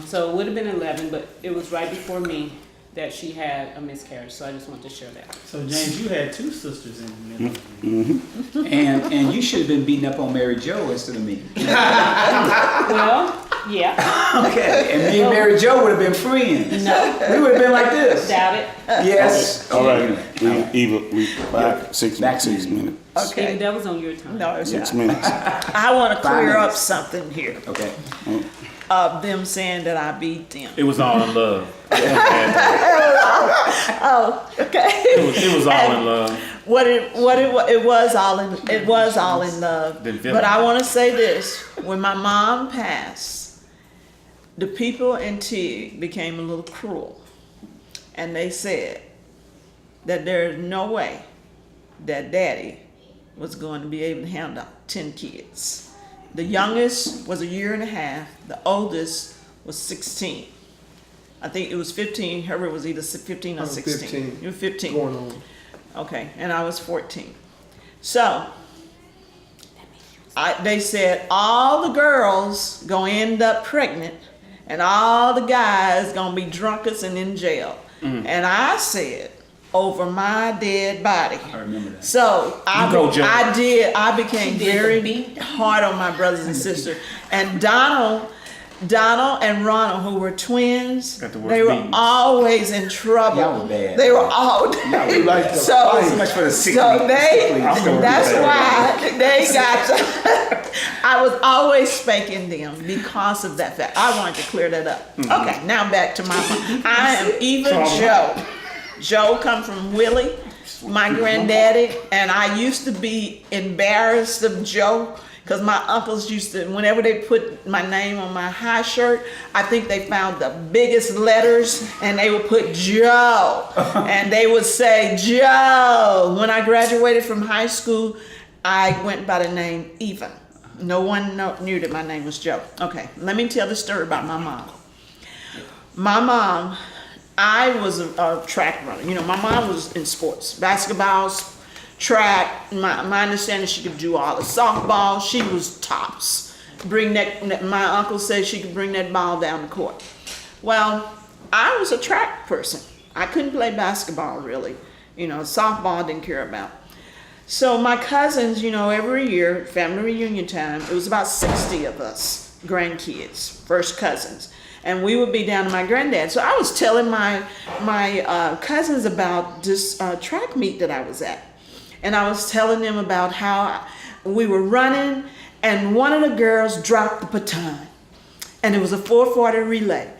so it would have been 11, but it was right before me that she had a miscarriage. So I just wanted to share that. So James, you had two sisters in the middle. Mm-hmm. And you should have been beating up on Mary Jo instead of me. Well, yeah. Okay. And me and Mary Jo would have been friends. No. We would have been like this. Doubt it. Yes. All right. Eva, back 6 minutes. Okay. That was on your time. No, it's 6 not. minutes. I want to 5 clear up minutes. something here Okay. of them saying that I beat them. It was all in love. Oh, okay. It was all in love. It was all in love. Didn't feel But it. I want to say this: when my mom passed, the people in Tig became a little cruel, and they said that there is no way that Daddy was going to be able to handle 10 kids. The youngest was 1.5 years. The oldest was 16. I think it was 15. Herbert was either 15 or 16. 15. You were 15. Going on. Okay, and I was 14. So, they said all the girls gonna end up pregnant, and all the guys gonna be drunkards and in jail. And I said, over my dead body. I remember that. So I became She did very the beat. hard on my brothers and sisters. And Donald and Ronald, who were twins, Got the worst they were beatings. always in trouble. Y'all were bad. They were all We like to so fight. much for the 60. that's why they got. I was always spanking them because of that fact. I wanted to clear that up. Okay, now back to my mom. I am Eva Joe. Joe come from Willie, my granddaddy, and I used to be embarrassed of Joe because my uncles used to, whenever they put my name on my high shirt, I think they found the biggest letters and they would put Joe, and they would say Joe. When I graduated from high school, I went by the name Eva. No one knew that my name was Joe. Okay, let me tell the story about my mom. My mom I was a track runner. You know, my mom was in sports, basketball, track. My understanding, she could do all the softball. She was tops. My uncle said she could bring that ball down the court. Well, I was a track person. I couldn't play basketball really. You know, softball I didn't care about. So my cousins, you know, every year, family reunion time, it was about 60 of us, grandkids, first cousins. And we would be down to my granddad. So I was telling my cousins about this track meet that I was at. And I was telling them about how we were running and one of the girls dropped the baton. And it was a 440 relay.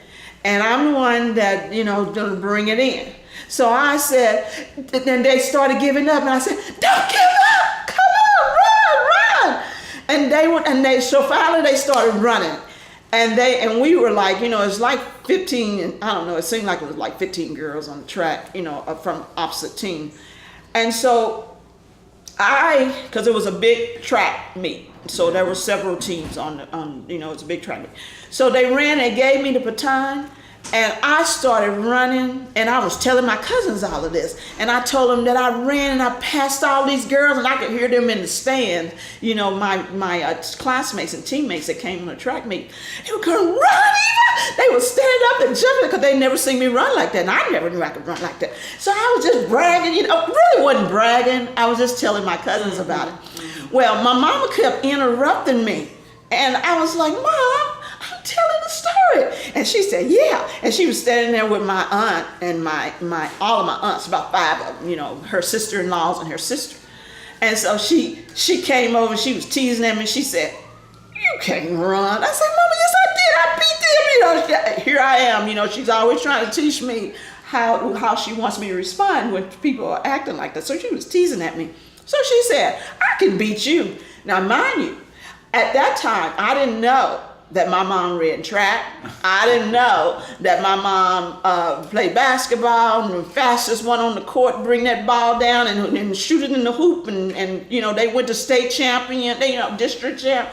And I'm the one that, you know, gonna bring it in. So I said, then they started giving up, and I said, don't give up, come on, run. So finally they started running. And we were like, you know, it's like 15, I don't know, it seemed like it was like 15 girls on the track, you know, from opposite team. And so because it was a big track meet, so there were several teams on you know, it's a big track meet. So they ran and gave me the baton, and I started running, and I was telling my cousins all of this. And I told them that I ran and I passed all these girls, and I could hear them in the stand, you know, my classmates and teammates that came on the track meet. They were going, run, Eva! They would stand up and jump because they never seen me run like that, and I never knew I could run like that. So I was just bragging, you know, really wasn't bragging. I was just telling my cousins about it. Well, my mama kept interrupting me, and I was like, Mom, I'm telling the story. And she said, yeah. And she was standing there with my aunt and all of my aunts, about 5 of them, you know, her sister-in-laws and her sister. And so she came over, she was teasing them, and she said, you can't run. I said, Mama, yes I did. I beat them. You know, here I am. You know, she's always trying to teach me how she wants me to respond when people are acting like that. So she was teasing at me. So she said, I can beat you. Now, mind you, at that time, I didn't know that my mom ran track. I didn't know that my mom played basketball and the fastest one on the court, bring that ball down and shoot it in the hoop. And you know, they went to state champion, you know, district champ.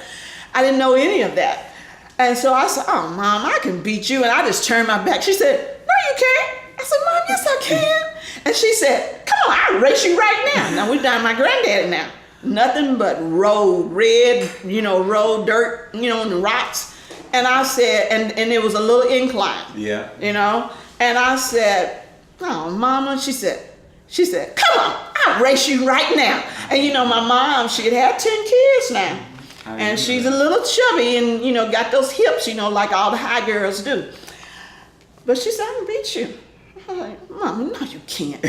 I didn't know any of that. And so I said, oh, Mom, I can beat you. And I just turned my back. She said, no, you can't. I said, Mom, yes, I can. And she said, come on, I'll race you right now. Now, we're down my granddaddy now. Nothing but road, red, you know, road, dirt, you know, and the rocks. And I said, and it was a little incline. Yeah. You know? And I said, oh, Mama, she said, come on, I'll race you right now. And you know, my mom, she had 10 kids now. And she's a little chubby and, you know, got those hips, you know, like all the high girls do. But she said, I can beat you. I'm like, Mom, no, you can't.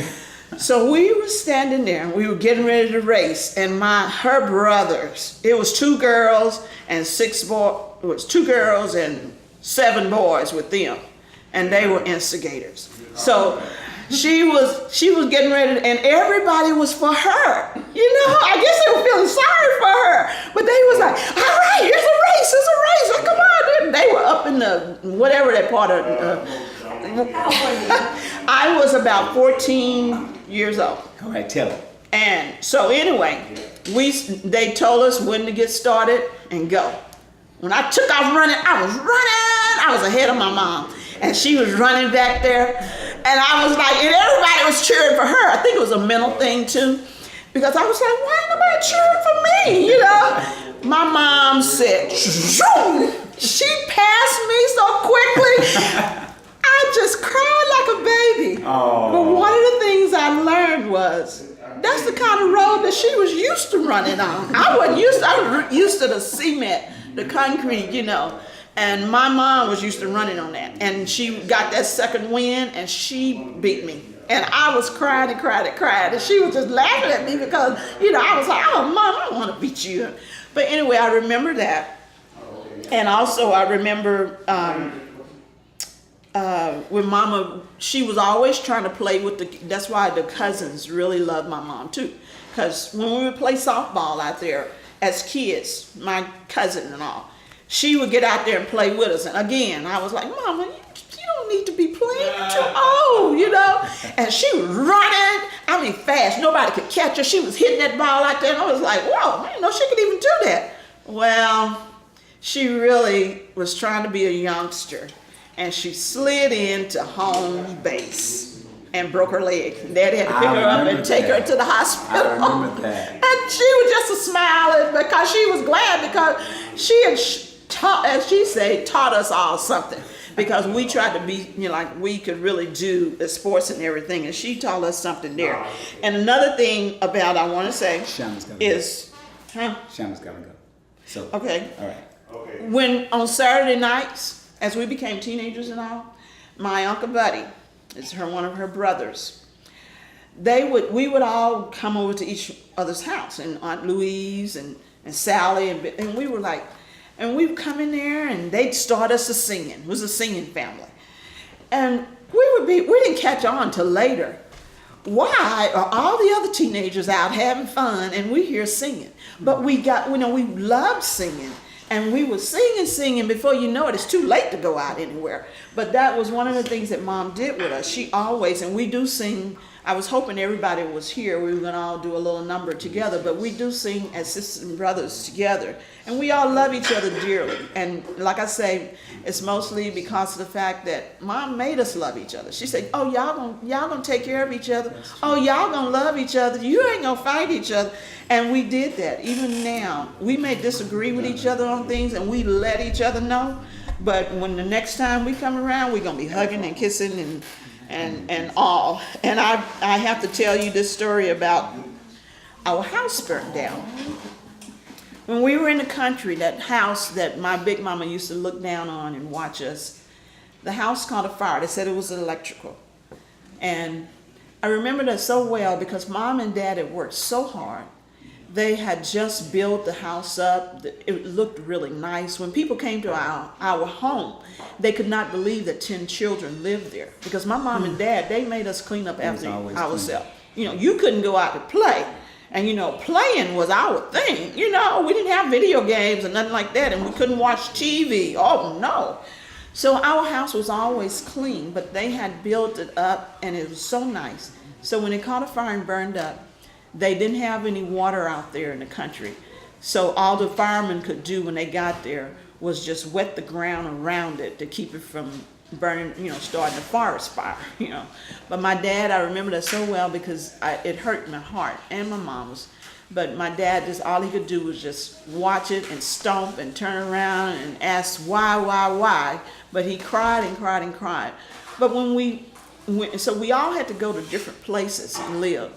So we were standing there, we were getting ready to race, and her brothers, it was 2 girls and 6 boys, it was 2 girls and 7 boys with them, and they were instigators. So she was getting ready, and everybody was for her. You know, I guess they were feeling sorry for her, but they was like, all right, here's a race, well, come on. They were up in the, whatever that part of, I was about 14 years old. All right, tell it. And so anyway, they told us when to get started and go. When I took off running, I was ahead of my mom. And she was running back there. And I was like, and everybody was cheering for her. I think it was a mental thing too. Because I was like, why ain't nobody cheering for me? You know? My mom said, shoo! She passed me so quickly. I just cried like a baby. Oh. But one of the things I learned was that's the kind of road that she was used to running on. I was used to the cement, the concrete, you know. And my mom was used to running on that. And she got that second win and she beat me. And I was crying and crying and crying. And she was just laughing at me because, you know, I was like, oh, Mom, I don't want to beat you. But anyway, I remember that. And also I remember with Mama, she was always trying to play with that's why the cousins really loved my mom too. Because when we would play softball out there as kids, my cousin and all, she would get out there and play with us. And again, I was like, Mama, you don't need to be playing, you're too old, you know? And she was running, I mean fast, nobody could catch her. She was hitting that ball out there and I was like, whoa, I didn't know she could even do that. Well, she really was trying to be a youngster. and she slid into home base and broke her leg. Daddy had to pick her up and take her to the hospital. I remember that. And she was just smiling because she was glad, because she had taught, as she said, taught us all something. Because we tried to be, like we could really do the sports and everything, and she taught us something there. And another thing about I want to say is, Shannon's gotta go. So okay. All right. When on Saturday nights, as we became teenagers and all, my Uncle Buddy, it's one of her brothers, we would all come over to each other's house, and Aunt Louise and Sally, and we were like, and we would come in there and they'd start us singing. It was a singing family. And we didn't catch on till later. Why are all the other teenagers out having fun and we here singing? But we loved singing, and we were singing before you know it, it's too late to go out anywhere. But that was one of the things that Mom did with us. She always, and we do sing, I was hoping everybody was here, we were gonna all do a little number together, but we do sing as sisters and brothers together. And we all love each other dearly. And like I say, it's mostly because of the fact that Mom made us love each other. She said, oh, y'all gonna take care of each other. Oh, y'all gonna love each other. You ain't gonna fight each other. And we did that. Even now, we may disagree with each other on things, and we let each other know. But when the next time we come around, we're gonna be hugging and kissing and all. And I have to tell you this story about our house burned down. When we were in the country, that house that my big mama used to look down on and watch us, the house caught a fire. They said it was electrical. And I remember that so well because Mom and Dad had worked so hard. They had just built the house up. It looked really nice. When people came to our home, they could not believe that 10 children lived there. Because my mom and dad, they made us clean up after ourselves. You couldn't go out to play. And playing was our thing. We didn't have video games or nothing like that, and we couldn't watch TV. Oh no. So our house was always clean, but they had built it up and it was so nice. So when it caught a fire and burned up, they didn't have any water out there in the country. So all the firemen could do when they got there was just wet the ground around it to keep it from burning, starting a forest fire, But my dad, I remember that so well because it hurt my heart and my mom's. But my dad, all he could do was just watch it and stomp and turn around and ask why. But he cried and cried and cried. But when we went, so we all had to go to different places and live.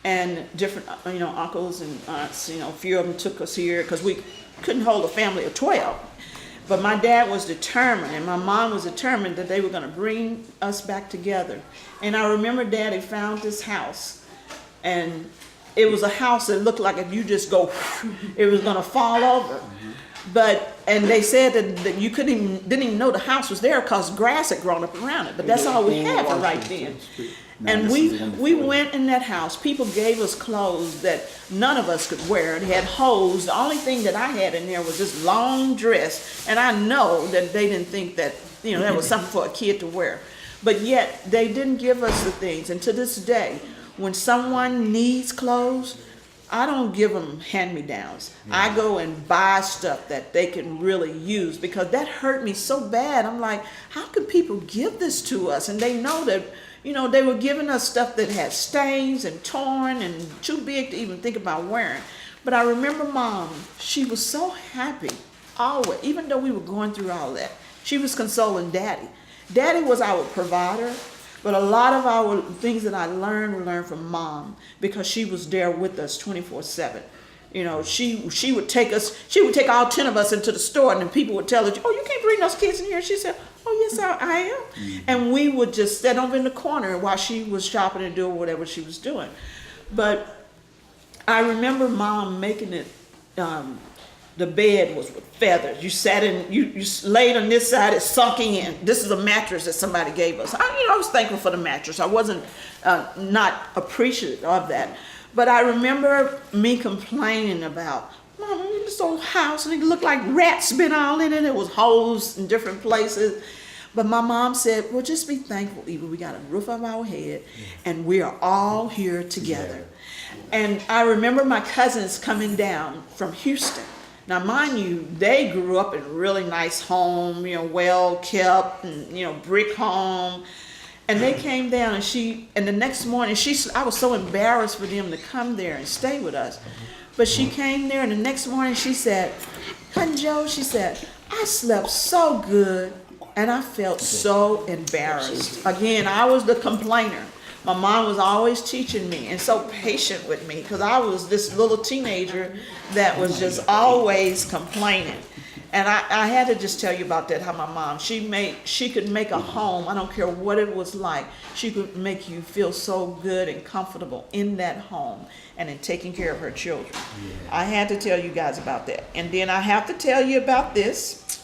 And different, uncles and aunts, a few of them took us here because we couldn't hold a family of 12. But my dad was determined, and my mom was determined that they were going to bring us back together. And I remember Daddy found this house, and it was a house that looked like if you just go, it was going to fall over. And they said that you didn't even know the house was there because grass had grown up around it. But that's all we had for right then. And we went in that house. People gave us clothes that none of us could wear. They had hose. The only thing that I had in there was this long dress. And I know that they didn't think that, that was something for a kid to wear. But yet, they didn't give us the things. And to this day, when someone needs clothes, I don't give them hand-me-downs. I go and buy stuff that they can really use because that hurt me so bad. I'm like, how could people give this to us? And they know that, they were giving us stuff that had stains and torn and too big to even think about wearing. But I remember Mom, she was so happy, always, even though we were going through all that. She was consoling Daddy. Daddy was our provider. But a lot of our things that I learned from Mom because she was there with us 24/7. She would take all 10 of us into the store, and then people would tell her, oh, you can't bring those kids in here. She said, oh, yes, I am. Mm-hmm. And we would just sit over in the corner while she was shopping and doing whatever she was doing. But I remember Mom making it, the bed was with feathers. You sat in, you laid on this side, it's sunking in. This is a mattress that somebody gave us. I was thankful for the mattress. I wasn't not appreciative of that. But I remember me complaining about, Mom, this old house, and it looked like rats been all in it. It was holes in different places. But my mom said, well, just be thankful, Eva. We got a roof over our head, and we are all here together. And I remember my cousins coming down from Houston Now, mind you, they grew up in a really nice home, well kept, and brick home. And they came down, and the next morning, I was so embarrassed for them to come there and stay with us. But she came there, and the next morning she said, Cousin Joe, she said, I slept so good, and I felt so embarrassed. Again, I was the complainer. My mom was always teaching me and so patient with me because I was this little teenager that was just always complaining. And I had to just tell you about that, how my mom, she could make a home, I don't care what it was like, she could make you feel so good and comfortable in that home and in taking care of her children. Yeah. I had to tell you guys about that. And then I have to tell you about this.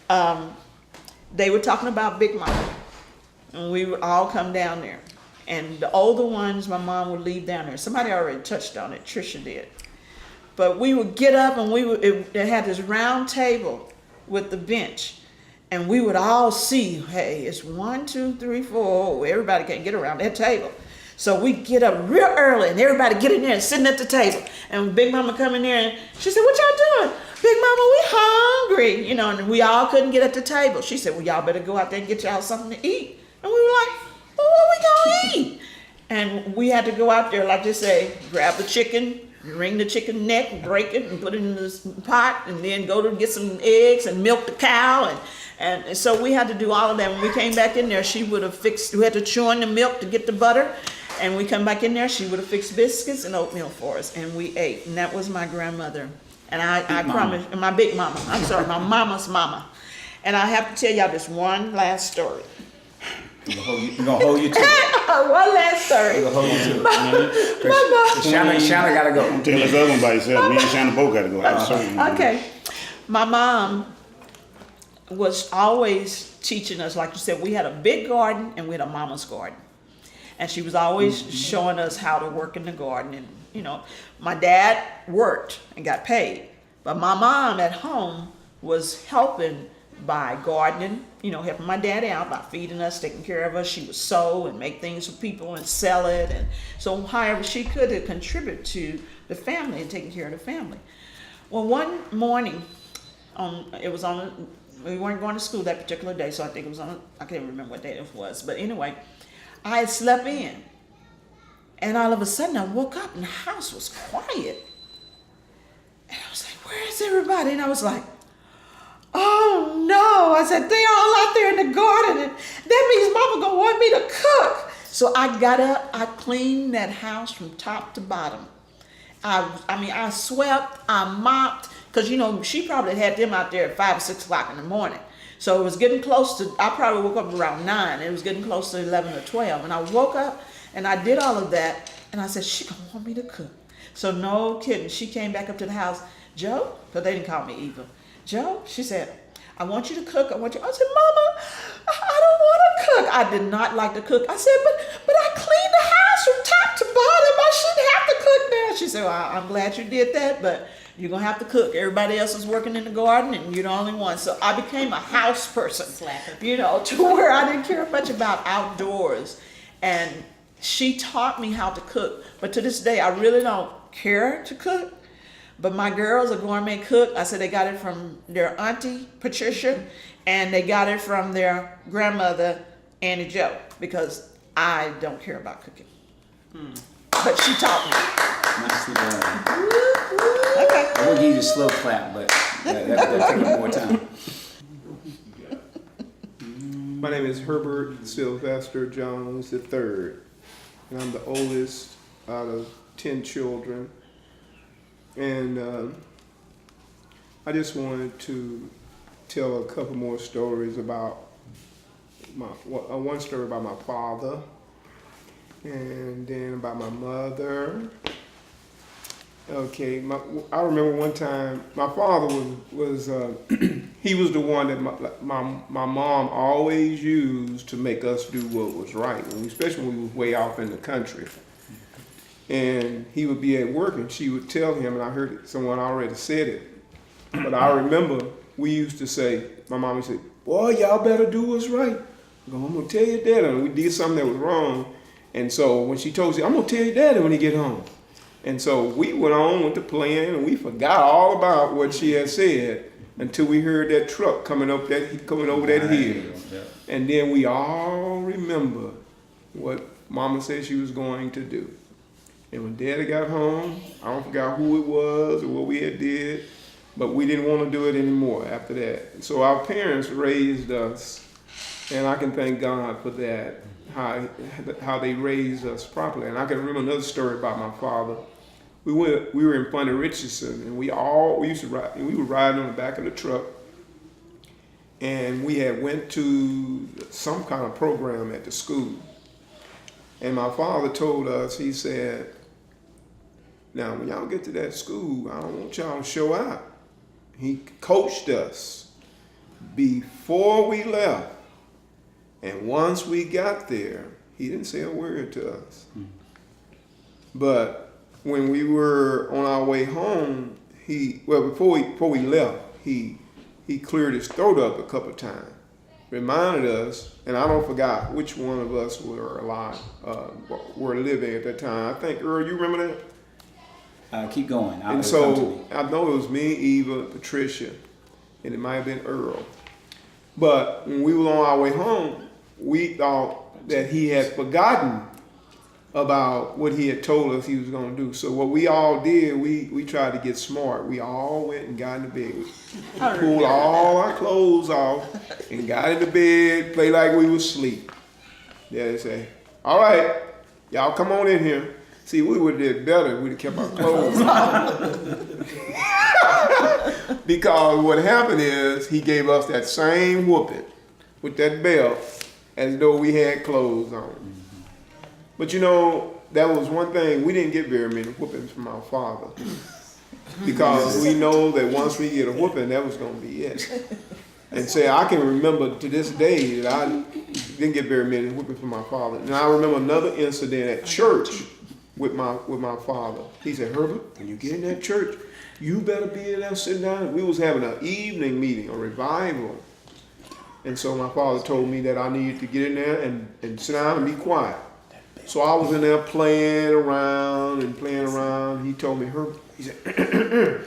They were talking about Big Mama, and we would all come down there. And the older ones, my mom would leave down there. Somebody already touched on it, Trisha did. But we would get up and it had this round table with the bench. And we would all see, hey, it's 1, 2, 3, 4. Everybody can't get around that table. So we get up real early and everybody get in there and sitting at the table. And Big Mama come in there and she said, what y'all doing? Big Mama, we hungry. And we all couldn't get at the table. She said, well, y'all better go out there and get y'all something to eat. And we were like, well, what we gonna eat? And we had to go out there, like they say, grab the chicken, wring the chicken neck, break it, and put it in this pot, and then go to get some eggs and milk the cow. And so we had to do all of that. When we came back in there, she would have fixed, we had to chew on the milk to get the butter. And we come back in there, she would have fixed biscuits and oatmeal for us, and we ate. And that was my grandmother. And I promise, and my big mama, I'm sorry, my mama's mama. And I have to tell y'all this one last story. We're gonna hold you to it. One last story. We're gonna hold you to it. Shanna gotta go. Tell this other one by yourself. Me and Shanna both gotta go. Okay. My mom was always teaching us, like you said, we had a big garden and we had a mama's garden. And she was always showing us how to work in the garden. And, my dad worked and got paid. But my mom at home was helping by gardening, helping my dad out by feeding us, taking care of us. She would sew and make things for people and sell it. And so however she could to contribute to the family and taking care of the family. Well, one morning, we weren't going to school that particular day, so I think it was I can't remember what day it was. But anyway, I had slept in. And all of a sudden I woke up and the house was quiet. And I was like, where is everybody? And I was like, oh no. I said, they all out there in the garden and that means mama gonna want me to cook. So I got up, I cleaned that house from top to bottom. I swept, I mopped, because she probably had them out there at 5 or 6 o'clock in the morning. So it was getting close to, I probably woke up around 9. It was getting close to 11 or 12. And I woke up and I did all of that. And I said, she gonna want me to cook. So no kidding, she came back up to the house. Joe, because they didn't call me Eva. Joe, she said, I want you to cook. I said, Mama, I don't want to cook. I did not like to cook. I said, but I cleaned the house from top to bottom. I shouldn't have to cook now. She said, well, I'm glad you did that, but you're going to have to cook. Everybody else is working in the garden and you're the only one. So I became a house person, to where I didn't care much about outdoors. And she taught me how to cook. But to this day, I really don't care to cook. But my girls are gourmet cook. I said they got it from their auntie, Patricia, and they got it from their grandmother, Annie Jo, because I don't care about cooking. But she taught me. Nicely done. Okay. I will give you a slow clap, but that'll take more time. My name is Herbert Sylvester Jones III, and I'm the oldest out of 10 children. And I just wanted to tell a couple more stories about one story about my father, and then about my mother. Okay, I remember one time my father was he was the one that my mom always used to make us do what was right, especially when we was way off in the country. And he would be at work and she would tell him, and I heard someone already said it, but I remember we used to say, my mom would say, boy, y'all better do what's right. I'm gonna tell your daddy. And we did something that was wrong. And so when she told us, I'm gonna tell your daddy when he get home. And so we went on with the plan, and we forgot all about what she had said until we heard that truck coming over that hill. And then we all remember what Mama said she was going to do. And when Daddy got home, I don't forget who it was or what we had did, but we didn't want to do it anymore after that. So our parents raised us, and I can thank God for that, how they raised us properly. And I can remember another story about my father. We were in Funny Richardson, and we used to ride, and we were riding on the back of the truck, and we had went to some kind of program at the school. And my father told us, he said, now when y'all get to that school, I don't want y'all to show out. He coached us before we left. And once we got there, he didn't say a word to us. But when we were on our way home, before we left, he cleared his throat up a couple of times, reminded us, and I don't forget which one of us were alive, were living at that time. I think, Earl, you remember that? Keep going. And so I know it was me, Eva, Patricia, and it might have been Earl. But when we were on our way home, we thought that he had forgotten about what he had told us he was going to do. So what we all did, we tried to get smart. We all went and got in the bed. We pulled all our clothes off and got in the bed, played like we was asleep. Daddy say, all right, y'all come on in here. See, we would have did better if we'd have kept our clothes on. Because what happened is he gave us that same whooping with that belt as though we had clothes on. But you know, that was one thing, we didn't get very many whoopings from our father. Because we know that once we get a whooping, that was going to be it. And say, I can remember to this day that I didn't get very many whoopings from my father. And I remember another incident at church with my father. He said, Herbert, when you get in that church, you better be in there sitting down. We was having an evening meeting, a revival. And so my father told me that I needed to get in there and sit down and be quiet. So I was in there playing around. He told me, Herbert, he said,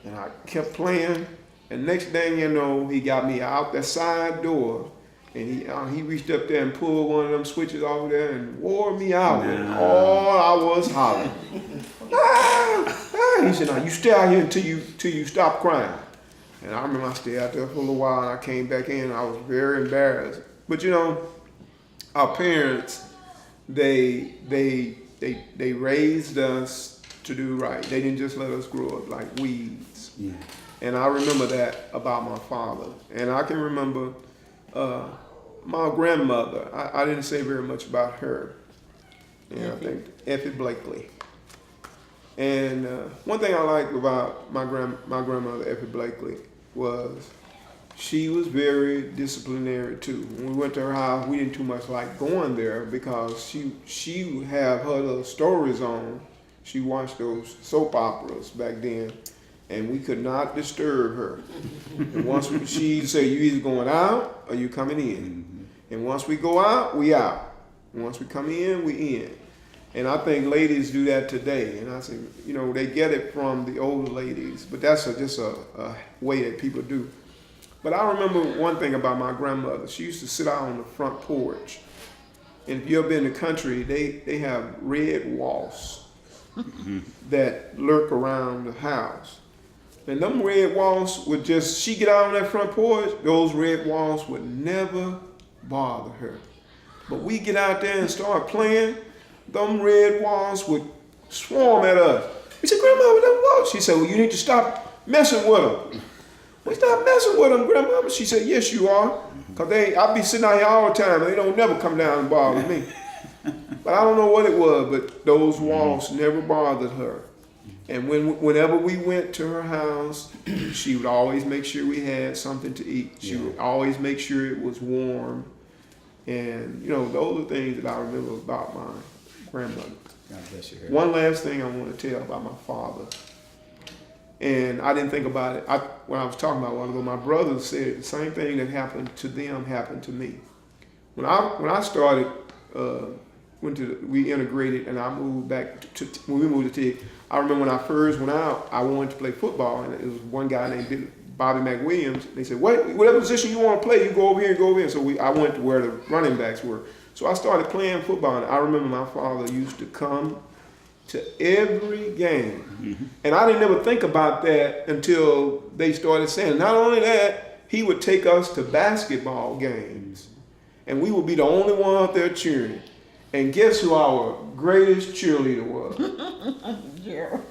and I kept playing. And next thing you know, he got me out that side door. And he reached up there and pulled one of them switches over there and wore me out. And all I was hollering. He said, now you stay out here until you stop crying. And I remember I stayed out there for a little while, and I came back in, and I was very embarrassed. But you know, our parents, they raised us to do right. They didn't just let us grow up like weeds. Yeah. And I remember that about my father. And I can remember my grandmother. I didn't say very much about her. I think Effie Blakely. And one thing I liked about my grandmother, Effie Blakely, was she was very disciplinary too. When we went to her house, we didn't too much like going there because she would have her little stories on. She watched those soap operas back then, and we could not disturb her. And once she'd say, you either going out or you coming in. And once we go out, we out. And once we come in, we in. And I think ladies do that today. And I say, you know, they get it from the older ladies, but that's just a way that people do. But I remember one thing about my grandmother. She used to sit out on the front porch. And if you ever been in the country, they have red wasps that lurk around the house. And them red wasps would she get out on that front porch, those red wasps would never bother her. But we get out there and start playing, them red wasps would swarm at us. We said, Grandma, them wasps. She said, well, you need to stop messing with them. We stop messing with them, Grandma. She said, yes, you are. Because I be sitting out here all the time, and they don't never come down and bother me. But I don't know what it was, but those wasps never bothered her. And whenever we went to her house, she would always make sure we had something to eat. She would always make sure it was warm. And, you know, those are things that I remember about my grandmother. God bless you. One last thing I want to tell about my father. And I didn't think about it. When I was talking about a while ago, my brothers said the same thing that happened to them happened to me. When I started we integrated, and I moved back to when we moved to Tig. I remember when I first went out, I wanted to play football, and it was one guy named Bobby McWilliams. They said, whatever position you want to play, you go over here and go over here. So I went to where the running backs were. So I started playing football, and I remember my father used to come to every game. Mm-hmm. And I didn't ever think about that until they started saying, not only that, he would take us to basketball games, and we would be the only one out there cheering. And guess who our greatest cheerleader was? Gerald.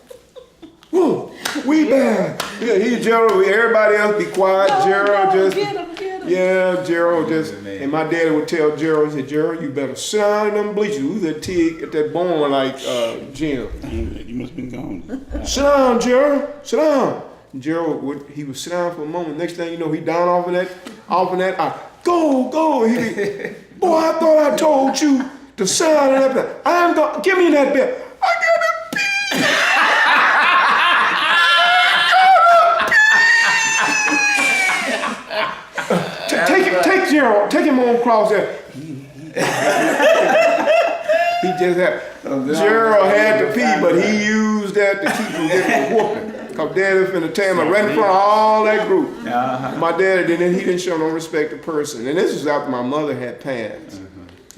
Woo, we bad. Yeah, he Gerald. Everybody else be quiet. Gerald just. Get him. Yeah, Gerald just. And my daddy would tell Gerald, he said, Gerald, you better sit down in them bleachers. We was at Tig at that barn like gym. You must have been gone. Sit down, Gerald. Sit down. And Gerald would sit down for a moment. Next thing you know, he down off in that. Go. He be, boy, I thought I told you to sit down in that bed. I'm going. Give me that bed. I got to pee. Take Gerald, take him on across there. He just had, Gerald had to pee, but he used that to keep from getting a whooping. Cause daddy finna tell him right in front of all that group. My daddy he didn't show no respect to person. And this was after my mother had passed.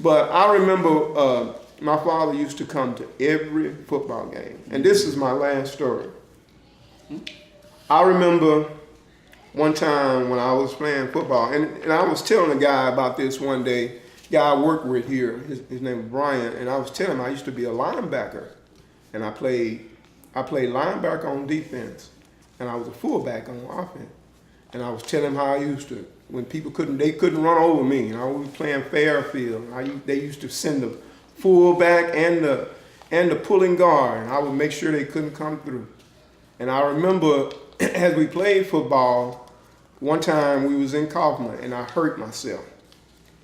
But I remember my father used to come to every football game. And this is my last story. I remember one time when I was playing football, and I was telling a guy about this one day, guy I worked with here, his name was Brian, and I was telling him I used to be a linebacker, and I played linebacker on defense, and I was a fullback on offense, and I was telling him how I used to, when people couldn't run over me, we were playing fair field, they used to send the fullback and the pulling guard, and I would make sure they couldn't come through. And I remember as we played football, one time we was in Kaufman and I hurt myself.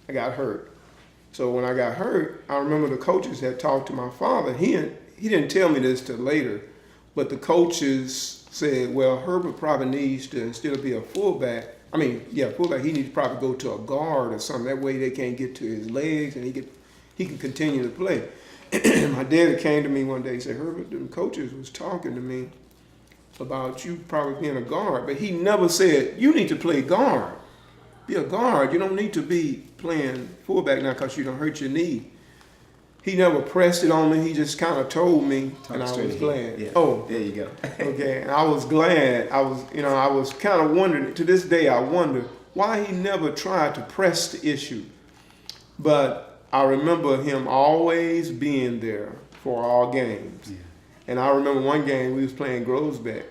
I got hurt. So when I got hurt, I remember the coaches had talked to my father. He didn't tell me this till later, but the coaches said, well, Herbert probably needs to, instead of be a fullback, fullback, he needs to probably go to a guard or something. That way they can't get to his legs and he can continue to play. My dad came to me one day and said, Herbert, the coaches was talking to me about you probably being a guard, but he never said, you need to play guard. Be a guard. You don't need to be playing fullback now because you don't hurt your knee. He never pressed it on me. He just kind of told me, and I was glad. Yeah. Oh, there you go. Okay, and I was glad. I was kind of wondering, to this day I wonder why he never tried to press the issue. But I remember him always being there for all games. Yeah. And I remember one game we was playing Grosbeck,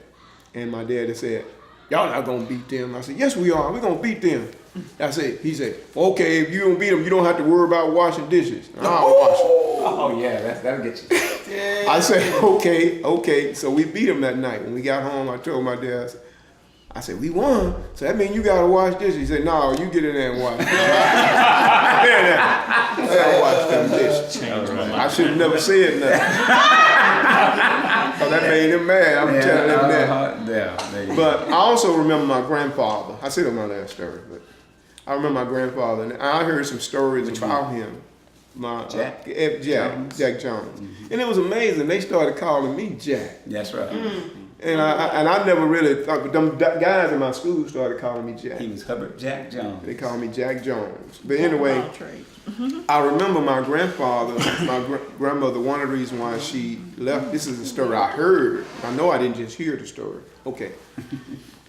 and my daddy said, y'all not gonna beat them. I said, yes we are, we're gonna beat them. He said, okay, if you don't beat them, you don't have to worry about washing dishes. I'll wash them. Oh yeah, that'll get you. Yeah. I said, okay. So we beat them that night. When we got home, I told my dad, I said, we won. So that means you gotta wash dishes. He said, no, you get in there and wash. I wash them dishes. I should have never said nothing. So that made him mad. I'm telling him that. But I also remember my grandfather. I said it on my last story, but I remember my grandfather, and I heard some stories about him. Jack Jones. Mm-hmm. And it was amazing. They started calling me Jack. That's right. Mm-hmm. And I never really thought, but them guys in my school started calling me Jack. He was Herbert Jack Jones. They called me Jack Jones. But anyway, I remember my grandfather, my grandmother, one of the reasons why she left, this is a story I heard. I know I didn't just hear the story. Okay.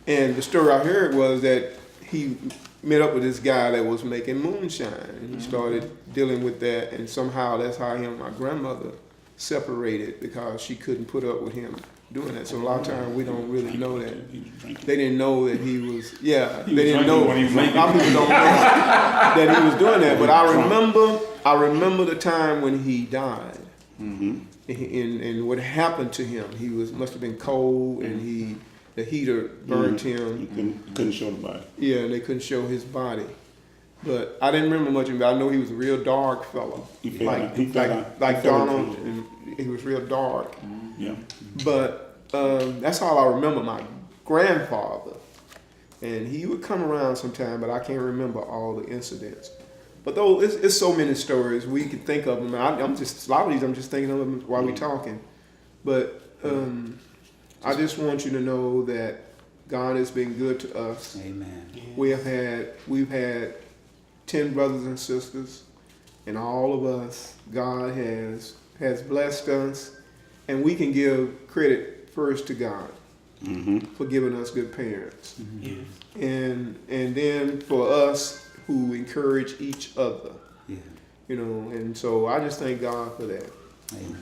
And the story I heard was that he met up with this guy that was making moonshine. And he started dealing with that. And somehow that's how him and my grandmother separated, because she couldn't put up with him doing that. So a lot of times we don't really know that. They didn't know that he was, they didn't know. A lot of people don't know that he was doing that. But I remember the time when he died. Mm-hmm. And what happened to him. He must have been cold, and the heater burnt him. You couldn't show the body. Yeah, and they couldn't show his body. But I didn't remember much of him. I know he was a real dark fellow, like Donald, and he was real dark. Yeah. But that's all I remember. My grandfather, and he would come around sometime, but I can't remember all the incidents. But though it's so many stories we could think of them. I'm just a lot of these I'm just thinking of them while we're talking. But I just want you to know that God has been good to us. Amen. We've had 10 brothers and sisters, and all of us, God has blessed us, and we can give credit first to God for giving us good parents, and then for us who encourage each other, you know. And so I just thank God for that. Amen.